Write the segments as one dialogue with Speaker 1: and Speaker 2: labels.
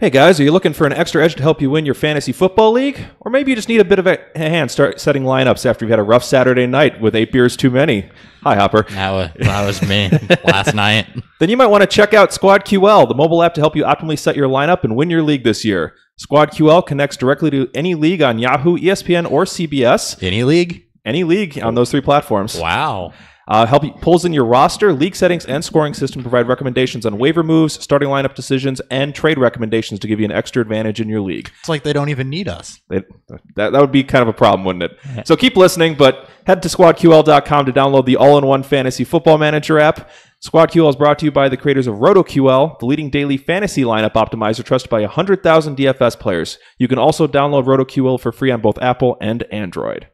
Speaker 1: Hey guys, are you looking for an extra edge to help you win your fantasy football league? Or maybe you just need a bit of a hand start setting lineups after you've had a rough Saturday night with 8 beers too many. Hi, Hopper.
Speaker 2: That was me last night.
Speaker 1: Then you might want to check out Squad QL, the mobile app to help you optimally set your lineup and win your league this year. Squad QL connects directly to any league on Yahoo, ESPN, or CBS.
Speaker 2: Any league?
Speaker 1: Any league on those 3 platforms.
Speaker 2: Wow.
Speaker 1: Help you pulls in your roster, league settings, and scoring system. Provide recommendations on waiver moves, starting lineup decisions, and trade recommendations to give you an extra advantage in your league.
Speaker 3: It's like they don't even need us.
Speaker 1: That would be kind of a problem, wouldn't it? So keep listening, but head to squadql.com to download the all-in-one fantasy football manager app. SquadQL is brought to you by the creators of RotoQL, the leading daily fantasy lineup optimizer trusted by 100,000 DFS players. You can also download RotoQL for free on both Apple and Android.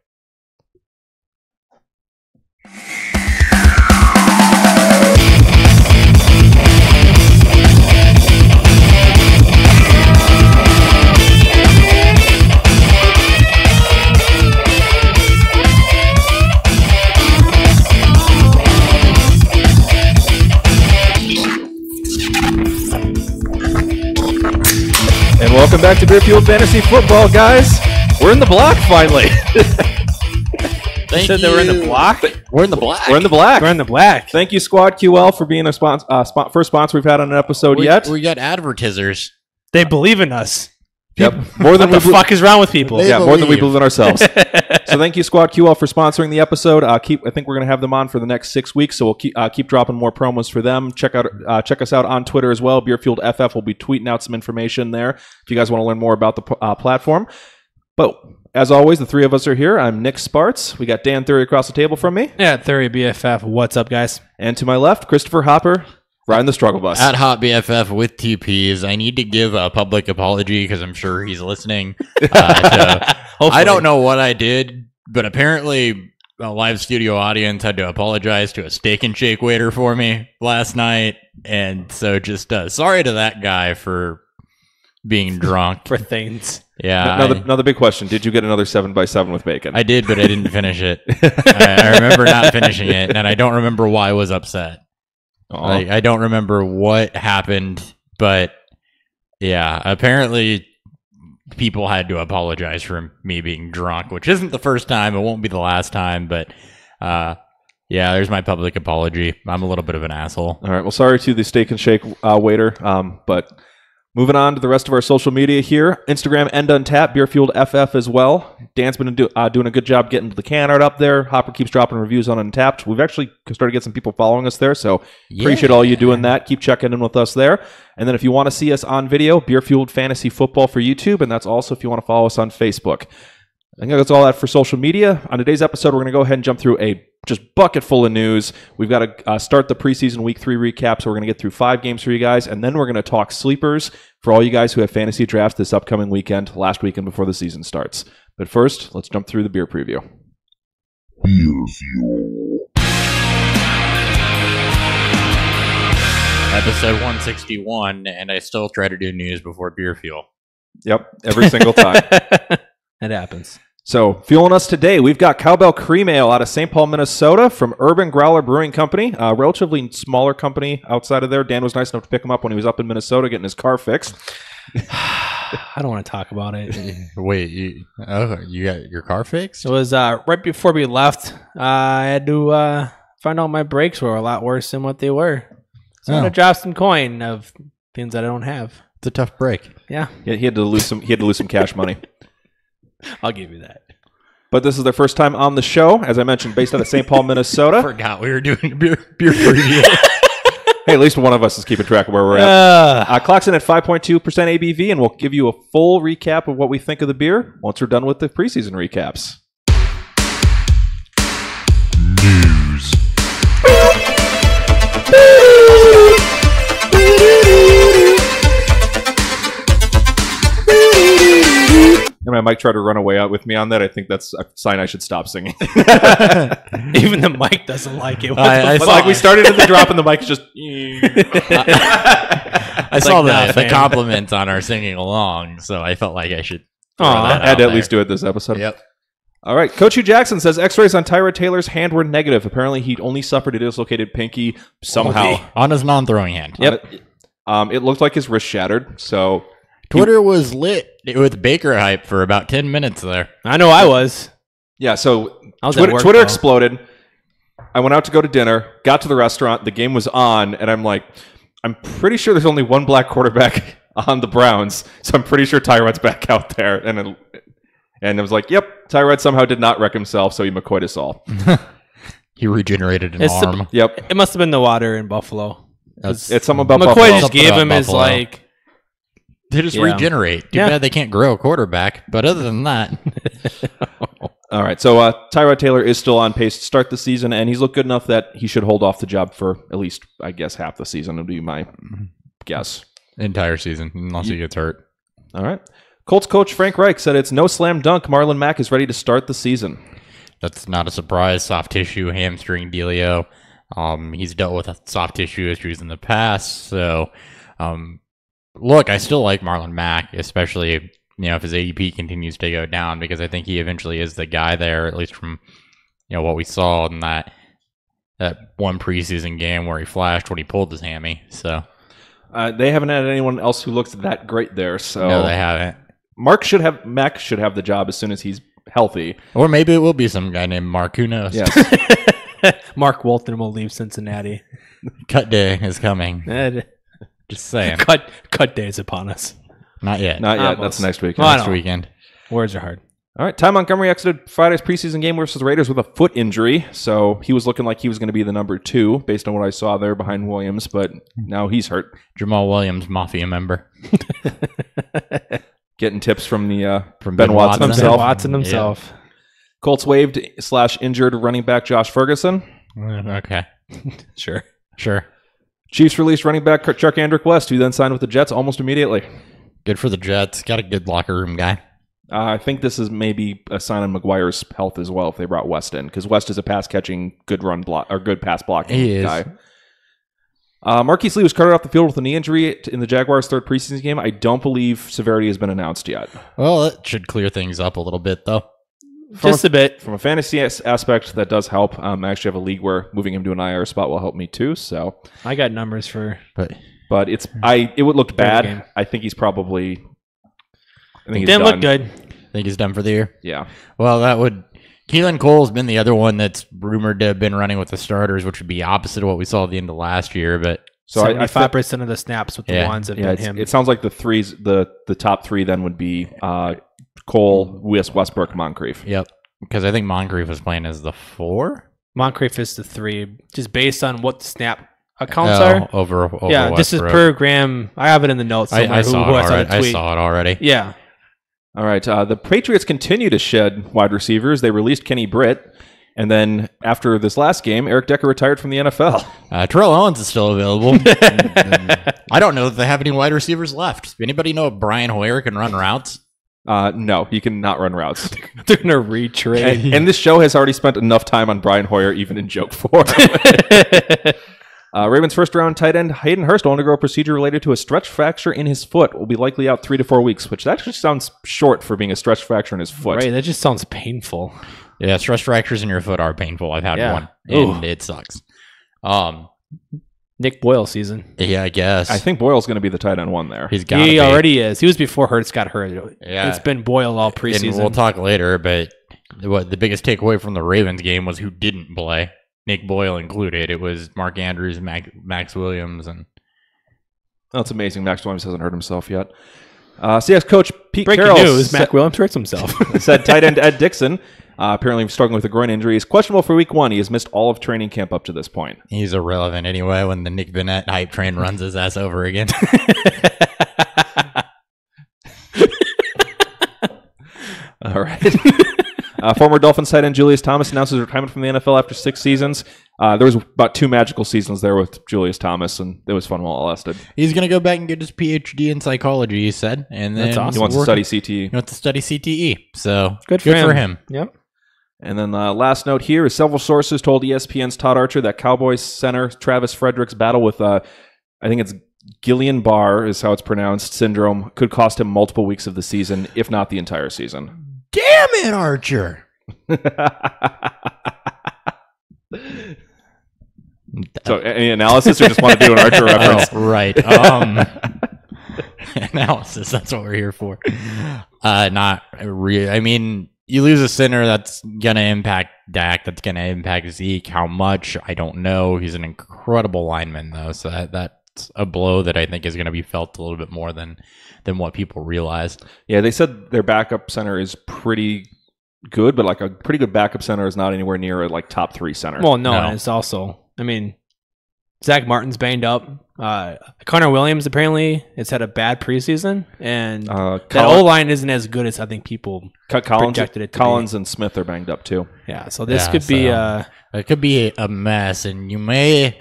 Speaker 1: And welcome back to Beer Fueled Fantasy Football, guys. We're in the black finally.
Speaker 2: Thank
Speaker 4: you said they were in the block?
Speaker 2: We're in the black.
Speaker 1: We're in the black.
Speaker 4: We're in the black.
Speaker 1: Thank you, Squad QL, for being a first sponsor we've had on an episode yet.
Speaker 2: We got advertisers.
Speaker 4: They believe in us.
Speaker 1: Yep. More than
Speaker 4: What the fuck is wrong with people?
Speaker 1: Yeah, more than we believe in ourselves. So thank you, Squad QL, for sponsoring the episode. I think we're going to have them on for the next 6 weeks, so we'll keep dropping more promos for them. Check us out on Twitter as well. Beer Fueled FF will be tweeting out some information there if you guys want to learn more about the platform. But as always, the 3 of us are here. I'm Nick Sparts. We got Dan Thury across the table from me.
Speaker 4: Yeah, Theory BFF. What's up, guys?
Speaker 1: And to my left, Christopher Hopper, riding the struggle bus.
Speaker 2: At Hot BFF with TPs. I need to give a public apology because I'm sure he's listening. I don't know what I did, but apparently a live studio audience had to apologize to a Steak and Shake waiter for me last night. And so just sorry to that guy for being drunk.
Speaker 4: For things.
Speaker 2: Yeah.
Speaker 1: Another big question. Did you get another 7x7 with bacon?
Speaker 2: I did, but I didn't finish it. I remember not finishing it, and I don't remember why I was upset. Like, I don't remember what happened, but yeah, apparently people had to apologize for me being drunk, which isn't the first time. It won't be the last time, but yeah, there's my public apology. I'm a little bit of an asshole. All
Speaker 1: right. Well, sorry to the Steak and Shake waiter, but moving on to the rest of our social media here. Instagram and Untapped, Beer Fueled FF as well. Dan's been doing a good job getting the can art up there. Hopper keeps dropping reviews on Untapped. We've actually started to get some people following us there, so appreciate all you doing that. Keep checking in with us there. And then if you want to see us on video, Beer Fueled Fantasy Football for YouTube, and that's also if you want to follow us on Facebook. I think that's all that for social media. On today's episode, we're going to go ahead and jump through a just bucket full of news. We've got to start the preseason week 3 recap, so we're going to get through 5 games for you guys, and then we're going to talk sleepers for all you guys who have fantasy drafts this upcoming weekend, last weekend before the season starts. But first, let's jump through the beer preview.
Speaker 5: Beer Fuel.
Speaker 2: Episode 161, and I still try to do news before Beer Fuel.
Speaker 1: Yep, every single time.
Speaker 4: It happens.
Speaker 1: So, fueling us today, we've got Cowbell Cream Ale out of St. Paul, Minnesota from Urban Growler Brewing Company, a relatively smaller company outside of there. Dan was nice enough to pick him up when he was up in Minnesota getting his car fixed.
Speaker 4: I don't want to talk about it.
Speaker 2: Wait, you got your car fixed?
Speaker 4: It was right before we left. I had to find out my brakes were a lot worse than what they were. So I'm going to drop some coin of things that I don't have.
Speaker 2: It's a tough break.
Speaker 4: Yeah.
Speaker 1: He had to lose some cash money.
Speaker 4: I'll give you that.
Speaker 1: But this is their first time on the show, as I mentioned, based out of St. Paul, Minnesota.
Speaker 2: I forgot we were doing a beer preview.
Speaker 1: Hey, at least one of us is keeping track of where we're at. Clocks in at 5.2% ABV, and we'll give you a full recap of what we think of the beer once we're done with the preseason recaps.
Speaker 5: News.
Speaker 1: And my mic tried to run away out with me on that. I think that's a sign I should stop singing.
Speaker 4: Even the mic doesn't like it.
Speaker 1: Like we started at the drop and the mic's just...
Speaker 2: I saw the compliments on our singing along, so I felt like I should...
Speaker 1: I had to at least do it this episode.
Speaker 2: Yep.
Speaker 1: All right. Coach Hugh Jackson says X-rays on Tyrod Taylor's hand were negative. Apparently, he only suffered a dislocated pinky somehow.
Speaker 2: On his non-throwing hand.
Speaker 1: Yep. It looked like his wrist shattered, so...
Speaker 2: Twitter was lit with Baker hype for about 10 minutes there.
Speaker 4: I know I was.
Speaker 1: Yeah, so
Speaker 4: I was at work,
Speaker 1: Twitter
Speaker 4: though.
Speaker 1: exploded. I went out to go to dinner, got to the restaurant, the game was on, and I'm like, I'm pretty sure there's only one black quarterback on the Browns, so I'm pretty sure Tyrod's back out there. And it was like, yep, Tyrod somehow did not wreck himself, so he McCoyed us all.
Speaker 2: He regenerated an arm.
Speaker 1: Yep.
Speaker 4: It must have been the water in Buffalo.
Speaker 1: It's something about
Speaker 4: McCoy
Speaker 1: Buffalo.
Speaker 4: just gave him his, like...
Speaker 2: They just regenerate. Too bad they can't grow a quarterback, but other than that...
Speaker 1: All right, so Tyrod Taylor is still on pace to start the season, and he's looked good enough that he should hold off the job for at least, I guess, half the season would be my guess.
Speaker 2: Entire season, unless he gets hurt.
Speaker 1: All right. Colts coach Frank Reich said it's no slam dunk. Marlon Mack is ready to start the season.
Speaker 2: That's not a surprise. Soft tissue, hamstring dealio. He's dealt with soft tissue issues in the past, so look, I still like Marlon Mack, especially... if his ADP continues to go down, because I think he eventually is the guy there, at least from what we saw in that one preseason game where he flashed when he pulled his hammy. So
Speaker 1: they haven't had anyone else who looks that great there. So
Speaker 2: no, they haven't.
Speaker 1: Mack should have the job as soon as he's healthy,
Speaker 2: or maybe it will be some guy named Mark. Who knows?
Speaker 1: Yes.
Speaker 4: Mark Walton will leave Cincinnati.
Speaker 2: Cut day is coming. Just saying.
Speaker 4: Cut day is upon us.
Speaker 2: Not yet.
Speaker 1: Not yet.
Speaker 4: Almost.
Speaker 1: That's next week.
Speaker 4: Well,
Speaker 2: Next weekend.
Speaker 4: Words are hard.
Speaker 1: All right. Ty Montgomery exited Friday's preseason game versus the Raiders with a foot injury, so he was looking like he was going to be the number 2 based on what I saw there behind Williams, but now he's hurt.
Speaker 2: Jamal Williams, Mafia member.
Speaker 1: Getting tips from the
Speaker 2: From
Speaker 1: Ben Watson himself.
Speaker 4: Ben Watson himself.
Speaker 1: Colts waived / injured running back Josh Ferguson.
Speaker 2: Okay.
Speaker 4: Sure.
Speaker 1: Chiefs released running back Chuck Andrick West, who then signed with the Jets almost immediately.
Speaker 2: Good for the Jets. Got a good locker room guy.
Speaker 1: I think this is maybe a sign of McGuire's health as well if they brought West in, because West is a pass-catching, good run block or good pass blocking guy. Marquise Lee was carted off the field with a knee injury in the Jaguars' third preseason game. I don't believe severity has been announced yet.
Speaker 2: Well, that should clear things up a little bit, though.
Speaker 4: Just a bit.
Speaker 1: From a fantasy aspect, that does help. I actually have a league where moving him to an IR spot will help me too. So
Speaker 4: I got numbers for...
Speaker 1: But it would look bad.
Speaker 4: Game.
Speaker 1: I think he's probably... I think he's
Speaker 4: Didn't
Speaker 1: done.
Speaker 4: look good.
Speaker 2: Think he's done for the year?
Speaker 1: Yeah.
Speaker 2: Well, that would... Keelan Cole's been the other one that's rumored to have been running with the starters, which would be opposite of what we saw at the end of last year, but...
Speaker 4: So 75% of the snaps with the ones have been him.
Speaker 1: It sounds like the top 3 then would be Cole, Westbrook, Moncrief.
Speaker 2: Yep. Because I think Moncrief was playing as the 4?
Speaker 4: Moncrief is the 3, just based on what the snap accounts are.
Speaker 2: Over
Speaker 4: yeah, this is per Graham. I have it in the notes somewhere.
Speaker 2: I saw it already.
Speaker 4: Yeah.
Speaker 1: All right. The Patriots continue to shed wide receivers. They released Kenny Britt. And then after this last game, Eric Decker retired from the NFL.
Speaker 2: Terrell Owens is still available. I don't know if they have any wide receivers left. Anybody know if Brian Hoyer can run routes?
Speaker 1: No, he cannot run routes.
Speaker 4: They're going to retrade.
Speaker 1: And this show has already spent enough time on Brian Hoyer, even in joke form. Ravens first-round tight end Hayden Hurst will undergo a procedure related to a stretch fracture in his foot. Will be likely out 3 to 4 weeks, which actually sounds short for being a stretch fracture in his foot.
Speaker 4: Right, that just sounds painful.
Speaker 2: Yeah, stress fractures in your foot are painful. I've had one, and it sucks.
Speaker 4: Nick Boyle season.
Speaker 2: Yeah, I guess.
Speaker 1: I think Boyle's going to be the tight end 1 there.
Speaker 4: He already is. He was before Hurts got hurt.
Speaker 2: Yeah.
Speaker 4: It's been Boyle all preseason.
Speaker 2: And we'll talk later, but the biggest takeaway from the Ravens game was who didn't play. Nick Boyle included. It was Mark Andrews, Max Williams, and...
Speaker 1: That's amazing. Max Williams hasn't hurt himself yet. Seahawks coach Pete
Speaker 4: Breaking
Speaker 1: Carroll
Speaker 4: news, Mac Williams hurts himself.
Speaker 1: said tight end Ed Dixon, apparently struggling with a groin injury, is questionable for week 1. He has missed all of training camp up to this point.
Speaker 2: He's irrelevant anyway when the Nick Vannett hype train runs his ass over again.
Speaker 1: All right. Former Dolphins tight end Julius Thomas announces retirement from the NFL after 6 seasons. There was about 2 magical seasons there with Julius Thomas, and it was fun while it lasted.
Speaker 2: He's going to go back and get his PhD in psychology, he said. And then
Speaker 4: That's awesome.
Speaker 1: He wants to study CTE.
Speaker 2: He wants to study CTE. So
Speaker 4: Good for him.
Speaker 1: Yep. And then last note here is several sources told ESPN's Todd Archer that Cowboys center Travis Frederick's battle with, I think it's Guillain-Barré is how it's pronounced, syndrome could cost him multiple weeks of the season, if not the entire season.
Speaker 2: Damn it, Archer!
Speaker 1: So, any analysis or just want to do an Archer reference?
Speaker 2: Oh, right. analysis. That's what we're here for. Not real. I mean, you lose a center that's gonna impact Dak. That's gonna impact Zeke. How much? I don't know. He's an incredible lineman, though, so that's a blow that I think is gonna be felt a little bit more than what people realize.
Speaker 1: Yeah, they said their backup center is pretty good, but like a pretty good backup center is not anywhere near a like top 3 center.
Speaker 4: Well, no, and it's also, I mean, Zach Martin's banged up. Connor Williams apparently has had a bad preseason, and that O-line isn't as good as I think people projected it to
Speaker 1: Collins
Speaker 4: be.
Speaker 1: And Smith are banged up too.
Speaker 4: Yeah, so this could be
Speaker 2: it could be a mess, and you may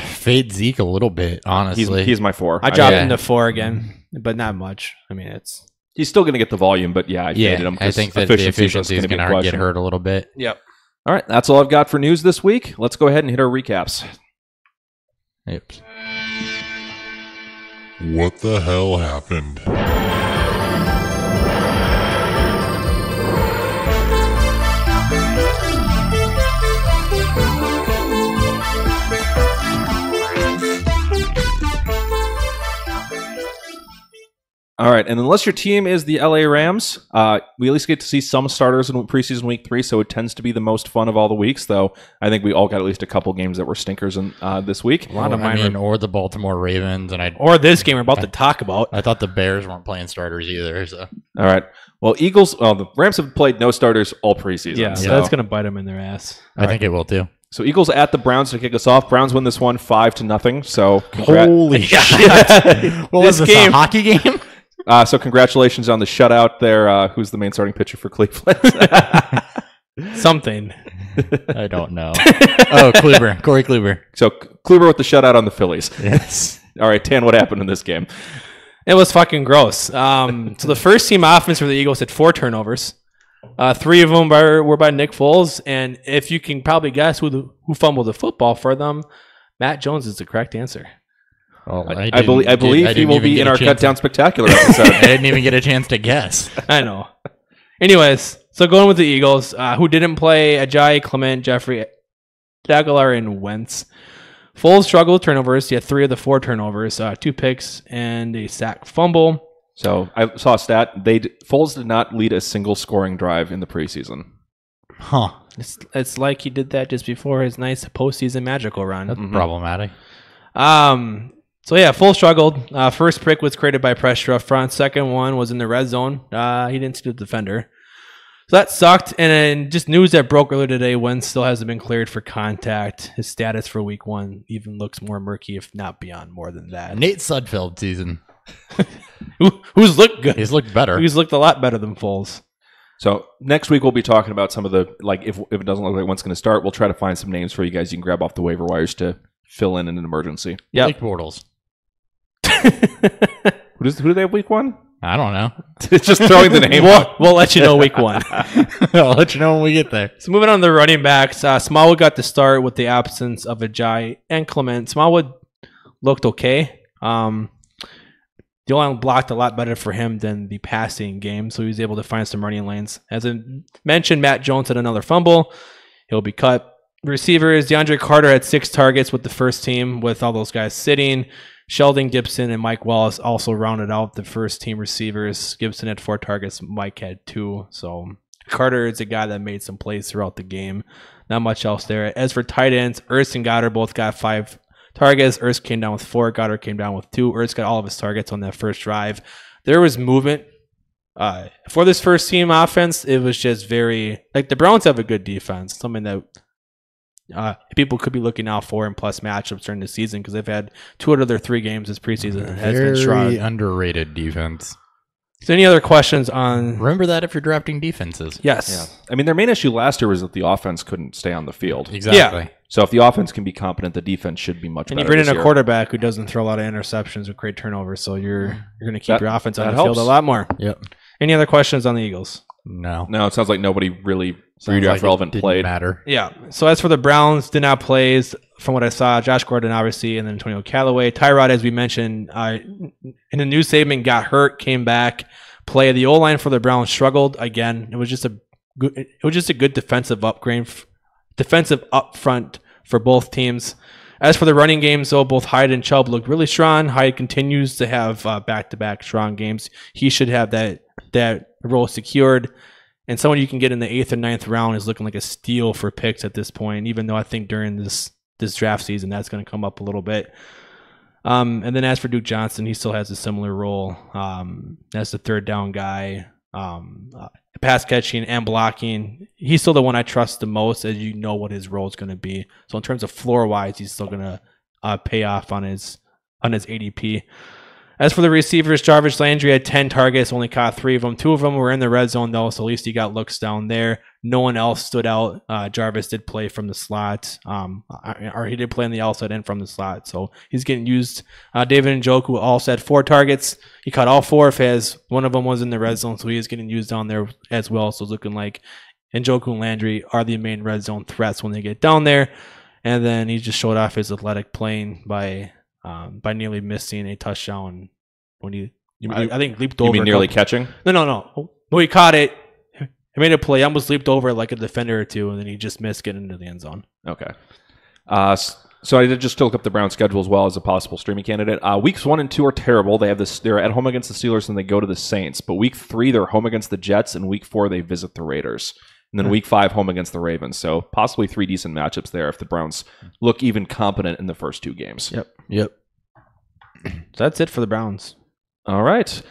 Speaker 2: fade Zeke a little bit. Honestly,
Speaker 1: he's my 4.
Speaker 4: I dropped him to 4 again, but not much. I mean,
Speaker 1: he's still going to get the volume, but I faded him.
Speaker 2: I think that the efficiency is going to get hurt a little bit.
Speaker 4: Yep.
Speaker 1: All right, that's all I've got for news this week. Let's go ahead and hit our recaps.
Speaker 2: Yep.
Speaker 5: What the hell happened?
Speaker 1: All right, and unless your team is the LA Rams, we at least get to see some starters in preseason week 3, so it tends to be the most fun of all the weeks, though I think we all got at least a couple games that were stinkers in, this week.
Speaker 2: A lot of mine or the Baltimore Ravens,
Speaker 4: or this game we're about to talk about.
Speaker 2: I thought the Bears weren't playing starters either. So.
Speaker 1: All right. Well, the Rams have played no starters all preseason.
Speaker 4: Yeah, so that's going to bite them in their ass.
Speaker 2: I think it will, too.
Speaker 1: So Eagles at the Browns to kick us off. Browns win this one 5-0. So
Speaker 2: holy shit! What was this game? A hockey game?
Speaker 1: So congratulations on the shutout there. Who's the main starting pitcher for Cleveland?
Speaker 4: Something.
Speaker 2: I don't know. Corey Kluber.
Speaker 1: So Kluber with the shutout on the Phillies.
Speaker 2: Yes.
Speaker 1: All right, Tan, what happened in this game?
Speaker 4: It was fucking gross. So the first team offense for the Eagles had 4 turnovers. 3 of them were by Nick Foles, and if you can probably guess who fumbled the football for them, Matt Jones is the correct answer.
Speaker 1: Well, I believe he will be in our Cut Down Spectacular episode.
Speaker 2: I didn't even get a chance to guess.
Speaker 4: I know. Anyways, so going with the Eagles, who didn't play Ajayi, Clement, Jeffrey, Aguilar, and Wentz. Foles struggled with turnovers. He had 3 of the 4 turnovers, 2 picks, and a sack fumble.
Speaker 1: So I saw a stat. Foles did not lead a single scoring drive in the preseason.
Speaker 2: Huh.
Speaker 4: It's like he did that just before his nice postseason magical run.
Speaker 2: That's problematic.
Speaker 4: So yeah, Foles struggled. First pick was created by pressure up front. Second one was in the red zone. He didn't see the defender. So that sucked. And then just news that broke earlier today, Wentz still hasn't been cleared for contact. His status for week 1 even looks more murky, if not beyond more than that.
Speaker 2: Nate Sudfeld season.
Speaker 4: Who's looked good.
Speaker 2: He's looked better.
Speaker 4: He's looked a lot better than Foles.
Speaker 1: So next week we'll be talking about some of the, if it doesn't look like Wentz going to start, we'll try to find some names for you guys you can grab off the waiver wires to fill in an emergency.
Speaker 4: Yeah.
Speaker 2: Blake Bortles.
Speaker 1: Who do they have week 1?
Speaker 2: I don't know.
Speaker 1: It's just throwing the name.
Speaker 4: We'll let you know week 1.
Speaker 2: I'll let you know when we get there.
Speaker 4: So moving on to the running backs, Smallwood got the start with the absence of Ajayi and Clement. Smallwood looked okay. The O-line blocked a lot better for him than the passing game, so he was able to find some running lanes. As I mentioned, Matt Jones had another fumble. He'll be cut. Receivers, DeAndre Carter had 6 targets with the first team, with all those guys sitting. Sheldon Gibson and Mike Wallace also rounded out the first team receivers. Gibson had 4 targets. Mike had 2. So Carter is a guy that made some plays throughout the game. Not much else there. As for tight ends, Ertz and Goddard both got 5 targets. Ertz came down with 4. Goddard came down with 2. Ertz got all of his targets on that first drive. There was movement. For this first team offense, it was just very... the Browns have a good defense. Something that people could be looking out for in plus matchups during the season because they've had 2 out of their 3 games this preseason. It has been strong.
Speaker 2: Very underrated defense.
Speaker 4: So any other questions on...
Speaker 2: Remember that if you're drafting defenses.
Speaker 4: Yes.
Speaker 1: Yeah. I mean, their main issue last year was that the offense couldn't stay on the field.
Speaker 2: Exactly.
Speaker 4: Yeah.
Speaker 1: So if the offense can be competent, the defense should be much better.
Speaker 4: And you bring in
Speaker 1: a
Speaker 4: quarterback who doesn't throw a lot of interceptions or create turnovers, so you're going to keep your offense on the
Speaker 1: helps.
Speaker 4: field a lot more.
Speaker 2: Yep.
Speaker 4: Any other questions on the Eagles?
Speaker 2: No.
Speaker 1: No, it sounds like nobody really redraft relevant played.
Speaker 2: Matter.
Speaker 4: Yeah. So as for the Browns, did not play from what I saw. Josh Gordon, obviously, and then Antonio Callaway. Tyrod, as we mentioned, in a news statement, got hurt, came back. Play. The O-line for the Browns struggled again. It was just a good defensive upgrade, defensive up front for both teams. As for the running games, though, both Hyde and Chubb look really strong. Hyde continues to have back-to-back strong games. He should have that role secured. And someone you can get in the 8th or 9th round is looking like a steal for picks at this point, even though I think during this draft season that's going to come up a little bit. And then as for Duke Johnson, he still has a similar role as the third down guy. Pass catching and blocking, he's still the one I trust the most, as you know what his role is going to be. So in terms of floor wise, he's still going to pay off on his ADP. As for the receivers, Jarvis Landry had 10 targets, only caught 3 of them. 2 of them were in the red zone, though, so at least he got looks down there. No one else stood out. Jarvis did play from the slot, or he did play on the outside and from the slot, so he's getting used. David Njoku also had 4 targets. He caught all 4 of his. One of them was in the red zone, so he is getting used down there as well. So it's looking like Njoku and Landry are the main red zone threats when they get down there. And then he just showed off his athletic playing by nearly missing a touchdown when I think leaped over.
Speaker 1: You mean nearly catching?
Speaker 4: No. He caught it. He made a play. Almost leaped over like a defender or two, and then he just missed getting into the end zone.
Speaker 1: Okay. So I did just look up the Browns schedule as well as a possible streaming candidate. Weeks 1 and 2 are terrible. They're at home against the Steelers and they go to the Saints. But week 3 they're home against the Jets, and week 4 they visit the Raiders. And then week 5 home against the Ravens. So possibly 3 decent matchups there if the Browns look even competent in the first 2 games.
Speaker 4: Yep. So that's it for the Browns.
Speaker 1: All right.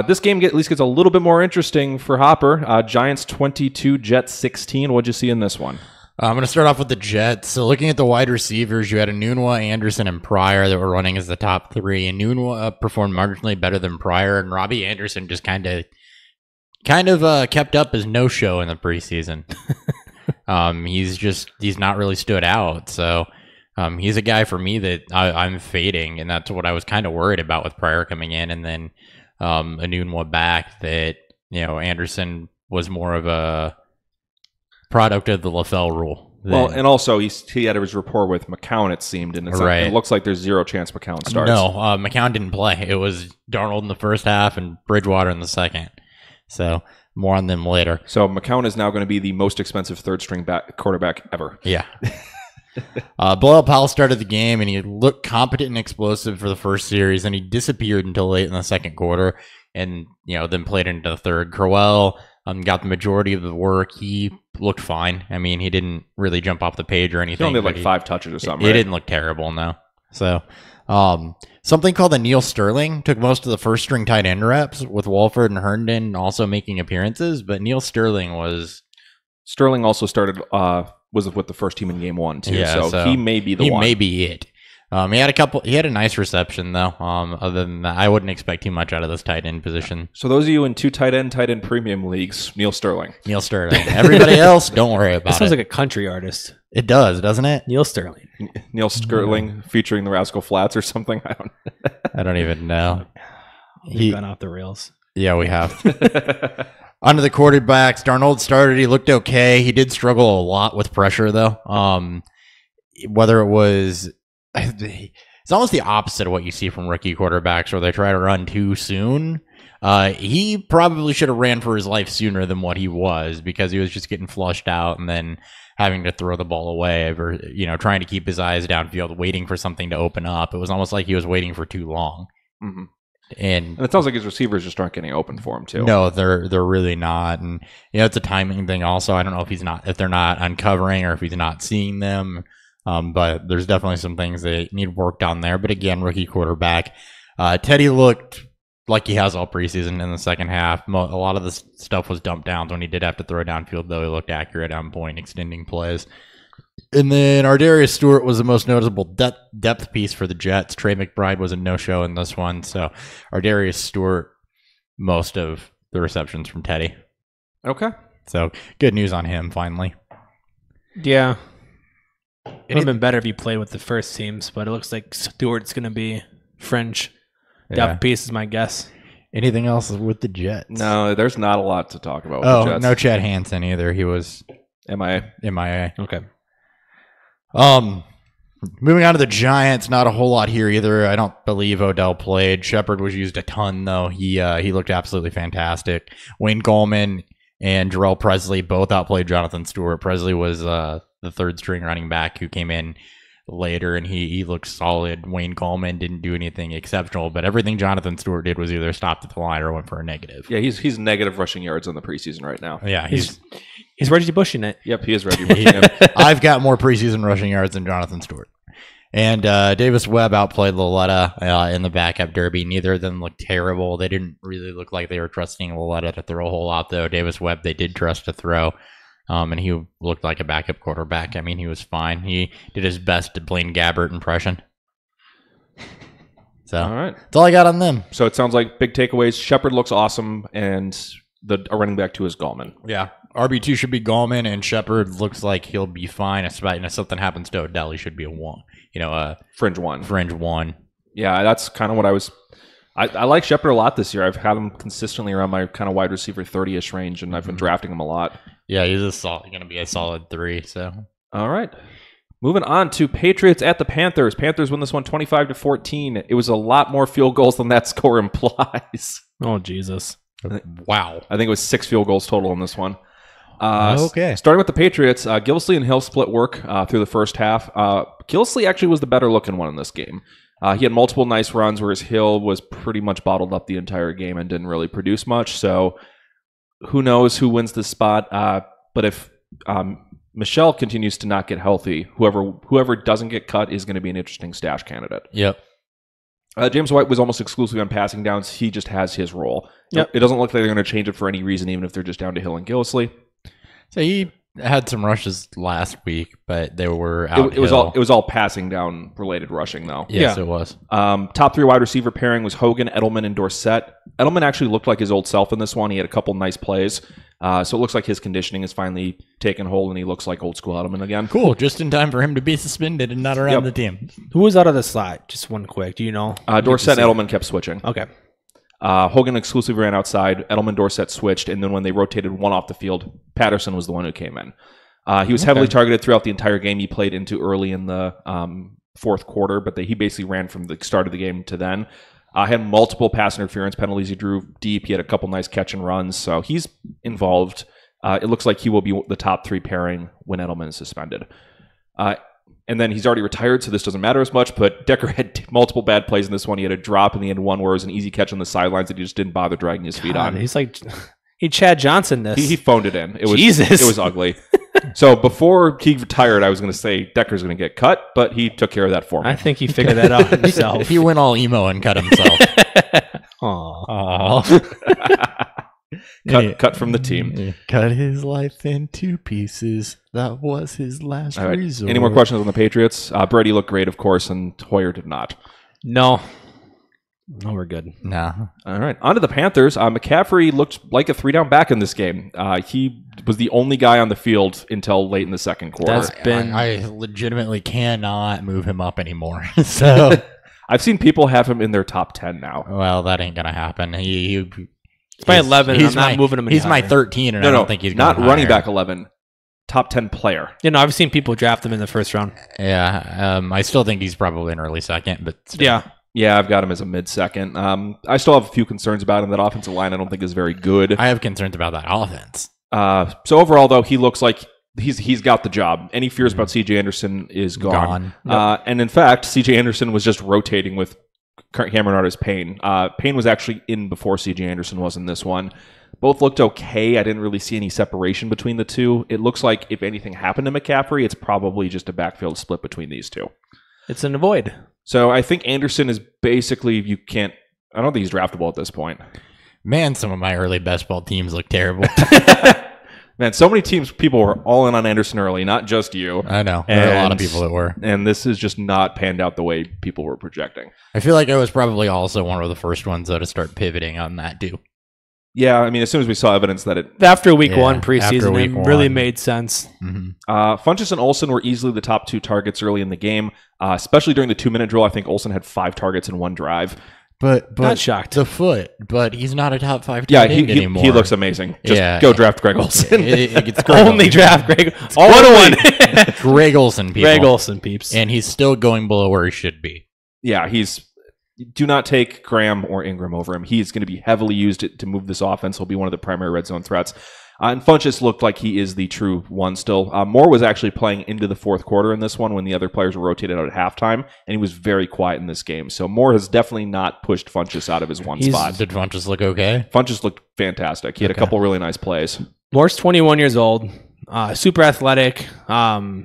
Speaker 1: This game at least gets a little bit more interesting for Hopper. Giants 22, Jets 16. What'd you see in this one?
Speaker 2: I'm going to start off with the Jets. So looking at the wide receivers, you had Enunwa, Anderson, and Pryor that were running as the top 3. Enunwa performed marginally better than Pryor, and Robbie Anderson just kind of kept up his no-show in the preseason. He's not really stood out. So he's a guy for me that I'm fading, and that's what I was kind of worried about with Pryor coming in, and then Enunwa back. That Anderson was more of a product of the LaFell rule.
Speaker 1: Well, and also he had his rapport with McCown, it seemed, and it looks like there's 0 chance McCown starts.
Speaker 2: No, McCown didn't play. It was Darnold in the first half and Bridgewater in the second. So more on them later.
Speaker 1: So McCown is now going to be the most expensive third-string quarterback ever.
Speaker 2: Yeah. Bilal Powell started the game, and he looked competent and explosive for the first series, and he disappeared until late in the second quarter, and then played into the third. Crowell got the majority of the work. He looked fine. I mean, he didn't really jump off the page or anything.
Speaker 1: He only had 5 touches or something.
Speaker 2: He didn't look terrible, no. So, something called the Neil Sterling took most of the first string tight end reps, with Walford and Herndon also making appearances, but Neil Sterling
Speaker 1: also started was with the first team in game 1 too.
Speaker 2: Yeah,
Speaker 1: so he may be the one.
Speaker 2: He may be it. He had a nice reception though. Other than that, I wouldn't expect too much out of this tight end position.
Speaker 1: So those of you in 2 tight end premium leagues, Neil Sterling.
Speaker 2: Everybody else, don't worry about it.
Speaker 4: Sounds like a country artist.
Speaker 2: It does, doesn't it?
Speaker 4: Neil Sterling.
Speaker 1: Neil Sterling featuring the Rascal Flats or something.
Speaker 2: I don't even know.
Speaker 4: We've gone off the rails.
Speaker 2: Yeah, we have. Onto the quarterbacks. Darnold started. He looked okay. He did struggle a lot with pressure, though. Whether it was... It's almost the opposite of what you see from rookie quarterbacks, where they try to run too soon. He probably should have ran for his life sooner than what he was, because he was just getting flushed out and then having to throw the ball away, or trying to keep his eyes downfield, waiting for something to open up. It was almost like he was waiting for too long.
Speaker 1: Mm-hmm.
Speaker 2: And
Speaker 1: it sounds like his receivers just aren't getting open for him too.
Speaker 2: No, they're really not, and it's a timing thing. Also, I don't know if they're not uncovering or if he's not seeing them. But there's definitely some things that need work down there. But again, rookie quarterback. Teddy looked like he has all preseason in the second half. A lot of the stuff was dumped down when he did have to throw downfield, though. He looked accurate on point, extending plays. And then Ardarius Stewart was the most noticeable depth piece for the Jets. Trey McBride was a no-show in this one. So Ardarius Stewart, most of the receptions from Teddy.
Speaker 1: Okay.
Speaker 2: So good news on him, finally.
Speaker 4: Yeah. It would have been better if he played with the first teams, but it looks like Stewart's going to be fringe depth piece is my guess.
Speaker 2: Anything else with the Jets?
Speaker 1: No, there's not a lot to talk about with the Jets.
Speaker 2: No Chad Hansen either. He was
Speaker 1: MIA.
Speaker 2: Okay. Moving on to the Giants, not a whole lot here either. I don't believe Odell played. Shepard was used a ton, though. He looked absolutely fantastic. Wayne Gallman and Jarrell Presley both outplayed Jonathan Stewart. Presley was the third string running back who came in later, and he looked solid. Wayne Coleman didn't do anything exceptional, but everything Jonathan Stewart did was either stopped at the line or went for a negative.
Speaker 1: Yeah, he's negative rushing yards on the preseason right now.
Speaker 2: Yeah,
Speaker 4: He's Reggie Bushing it.
Speaker 1: Yep, he is Reggie Bushing it.
Speaker 2: I've got more preseason rushing yards than Jonathan Stewart. And Davis Webb outplayed Loletta in the backup derby. Neither of them looked terrible. They didn't really look like they were trusting Loletta to throw a whole lot, though. Davis Webb, they did trust to throw. And he looked like a backup quarterback. I mean, he was fine. He did his best to Blaine Gabbert impression. So,
Speaker 1: all right.
Speaker 2: That's all I got on them.
Speaker 1: So it sounds like big takeaways. Shepard looks awesome, and a running back two is Gallman.
Speaker 2: Yeah. RB2 should be Gallman, and Shepard looks like he'll be fine. If something happens to Odell, he should be a one.
Speaker 1: Fringe one.
Speaker 2: Fringe one.
Speaker 1: Yeah, that's kind of what I was. I like Shepard a lot this year. I've had him consistently around my kind of wide receiver 30-ish range, and I've been drafting him a lot.
Speaker 2: Yeah, he's going to be a solid 3. So,
Speaker 1: all right. Moving on to Patriots at the Panthers. Panthers win this one 25-14. It was a lot more field goals than that score implies.
Speaker 4: Oh, Jesus.
Speaker 2: Wow.
Speaker 1: I think it was 6 field goals total in this one.
Speaker 2: Okay.
Speaker 1: Starting with the Patriots, Gillisley and Hill split work through the first half. Gillisley actually was the better looking one in this game. He had multiple nice runs, whereas Hill was pretty much bottled up the entire game and didn't really produce much. So who knows who wins this spot? But if Michelle continues to not get healthy, whoever doesn't get cut is going to be an interesting stash candidate.
Speaker 2: Yep.
Speaker 1: James White was almost exclusively on passing downs. He just has his role.
Speaker 4: Yep.
Speaker 1: It doesn't look like they're going to change it for any reason, even if they're just down to Hill and Gillisley.
Speaker 2: So he had some rushes last week, but they were out.
Speaker 1: It was all passing down related rushing though.
Speaker 2: Yes,
Speaker 4: Yeah.
Speaker 2: it was.
Speaker 1: Top 3 wide receiver pairing was Hogan, Edelman, and Dorsett. Edelman actually looked like his old self in this one. He had a couple nice plays. So it looks like his conditioning is finally taken hold, and he looks like old school Edelman again.
Speaker 2: Cool. Just in time for him to be suspended and not around the team.
Speaker 4: Who was out of the slot? Just one quick. Do you know?
Speaker 1: Dorsett and Edelman kept switching.
Speaker 4: Okay.
Speaker 1: Hogan exclusively ran outside. Edelman, Dorsett switched, and then when they rotated one off the field, Patterson was the one who came in. He was heavily targeted throughout the entire game. He played into early in the fourth quarter, but he basically ran from the start of the game to then. Had multiple pass interference penalties. He drew deep. He had a couple nice catch and runs, so he's involved. It looks like he will be the top 3 pairing when Edelman is suspended. And then he's already retired, so this doesn't matter as much, but Decker had multiple bad plays in this one. He had a drop, and he had one where it was an easy catch on the sidelines that he just didn't bother dragging his feet on.
Speaker 4: He's like, he Chad Johnson this.
Speaker 1: He phoned it in. It was,
Speaker 4: Jesus.
Speaker 1: It was ugly. So before he retired, I was going to say Decker's going to get cut, but he took care of that for me.
Speaker 4: I think he figured that out himself.
Speaker 2: He went all emo and cut himself.
Speaker 1: Cut from the team.
Speaker 2: He cut his life into pieces. That was his last
Speaker 1: All right.
Speaker 2: resort.
Speaker 1: Any more questions on the Patriots? Brady looked great, of course, and Hoyer did not.
Speaker 4: No, we're good.
Speaker 2: Nah.
Speaker 1: All right. On to the Panthers. McCaffrey looked like a 3-down back in this game. He was the only guy on the field until late in the second quarter.
Speaker 2: I legitimately cannot move him up anymore. So
Speaker 1: I've seen people have him in their top 10 now.
Speaker 2: well, that ain't gonna happen. He's
Speaker 4: my 11. And I'm not moving him.
Speaker 2: He's my 13, and I don't think he's
Speaker 1: not
Speaker 2: going
Speaker 1: running
Speaker 2: higher.
Speaker 1: back 11. Top 10 player.
Speaker 4: I've seen people draft him in the first round.
Speaker 2: Yeah, I still think he's probably an early second, but still.
Speaker 1: Yeah, I've got him as a mid-second. I still have a few concerns about him. That offensive line I don't think is very good.
Speaker 2: I have concerns about that offense.
Speaker 1: So overall, though, he looks like he's got the job. Any fears about C.J. Anderson is gone. And in fact, C.J. Anderson was just rotating with Cameron Artis-Payne. Payne was actually in before C.J. Anderson was in this one. Both looked okay. I didn't really see any separation between the two. It looks like if anything happened to McCaffrey, it's probably just a backfield split between these two.
Speaker 4: It's an avoid.
Speaker 1: So I think Anderson is basically, I don't think he's draftable at this point.
Speaker 2: Man, some of my early best ball teams look terrible.
Speaker 1: Man, so many people were all in on Anderson early, not just you.
Speaker 2: I know. There are a lot of people that were.
Speaker 1: And this is just not panned out the way people were projecting.
Speaker 2: I feel like I was probably also one of the first ones to start pivoting on that too.
Speaker 1: Yeah, I mean, as soon as we saw evidence that it...
Speaker 4: After week 1 preseason, it really made sense.
Speaker 2: Mm-hmm.
Speaker 1: Funchess and Olsen were easily the top 2 targets early in the game, especially during the 2-minute drill. I think Olsen had 5 targets in one drive.
Speaker 2: But
Speaker 4: not shocked.
Speaker 2: The foot, but he's not a top 5
Speaker 1: tight
Speaker 2: end anymore.
Speaker 1: He looks amazing. Just go draft Greg Olsen.
Speaker 2: It's
Speaker 4: only draft Greg. All in one.
Speaker 2: Greg Olsen, people.
Speaker 4: Greg Olsen, peeps.
Speaker 2: And he's still going below where he should be.
Speaker 1: Yeah, do not take Graham or Ingram over him. He's going to be heavily used to move this offense. He'll be one of the primary red zone threats. And Funchess looked like he is the true one still. Moore was actually playing into the fourth quarter in this one when the other players were rotated out at halftime, and he was very quiet in this game. So Moore has definitely not pushed Funchess out of his spot.
Speaker 2: Did Funchess look okay?
Speaker 1: Funchess looked fantastic. He had a couple really nice plays.
Speaker 4: Moore's 21 years old, super athletic.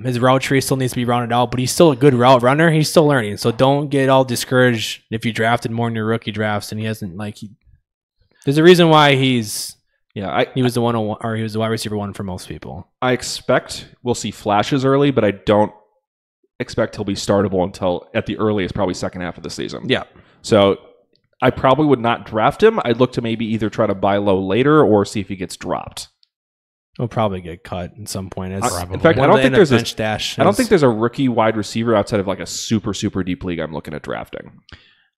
Speaker 4: His route tree still needs to be rounded out, but he's still a good route runner. He's still learning, so don't get all discouraged if you drafted more in your rookie drafts and he hasn't there's a reason why he was the 101 or he was the wide receiver one for most people.
Speaker 1: I expect we'll see flashes early, but I don't expect he'll be startable until at the earliest, probably second half of the season.
Speaker 4: Yeah.
Speaker 1: So I probably would not draft him. I'd look to maybe either try to buy low later or see if he gets dropped.
Speaker 4: He'll probably get cut at some point.
Speaker 1: In fact, I don't think there's a rookie wide receiver outside of like a super deep league I'm looking at drafting.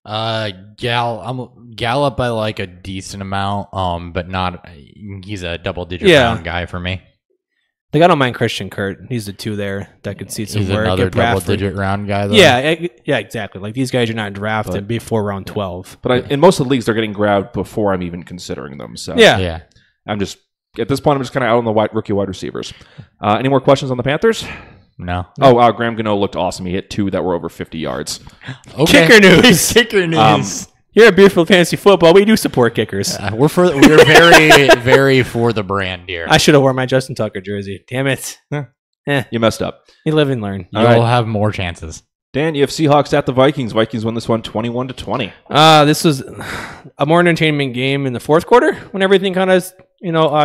Speaker 2: I'm Gallup by like a decent amount, but not. He's a double-digit round guy for me.
Speaker 4: Like I don't mind Christian Kurt. He's the 2 there that could see some
Speaker 2: He's
Speaker 4: work.
Speaker 2: Another double-digit round guy, though.
Speaker 4: Yeah, exactly. Like these guys are not drafted before round 12.
Speaker 1: But in most of the leagues, they're getting grabbed before I'm even considering them. So
Speaker 4: yeah.
Speaker 1: At this point, I'm just kind of out on the rookie wide receivers. Any more questions on the Panthers?
Speaker 2: No.
Speaker 1: Oh, Graham Gano looked awesome. He hit 2 that were over 50 yards.
Speaker 2: Okay.
Speaker 4: Kicker news.
Speaker 2: Kicker news.
Speaker 4: You're at Beerfield Fantasy Football. We do support kickers.
Speaker 2: We're very, very for the brand here.
Speaker 4: I should have worn my Justin Tucker jersey. Damn it.
Speaker 1: You messed up.
Speaker 4: You live and learn.
Speaker 2: You'll have more chances.
Speaker 1: Dan, you have Seahawks at the Vikings. Vikings won this one 21-20.
Speaker 4: This was a more entertainment game in the fourth quarter when everything kind of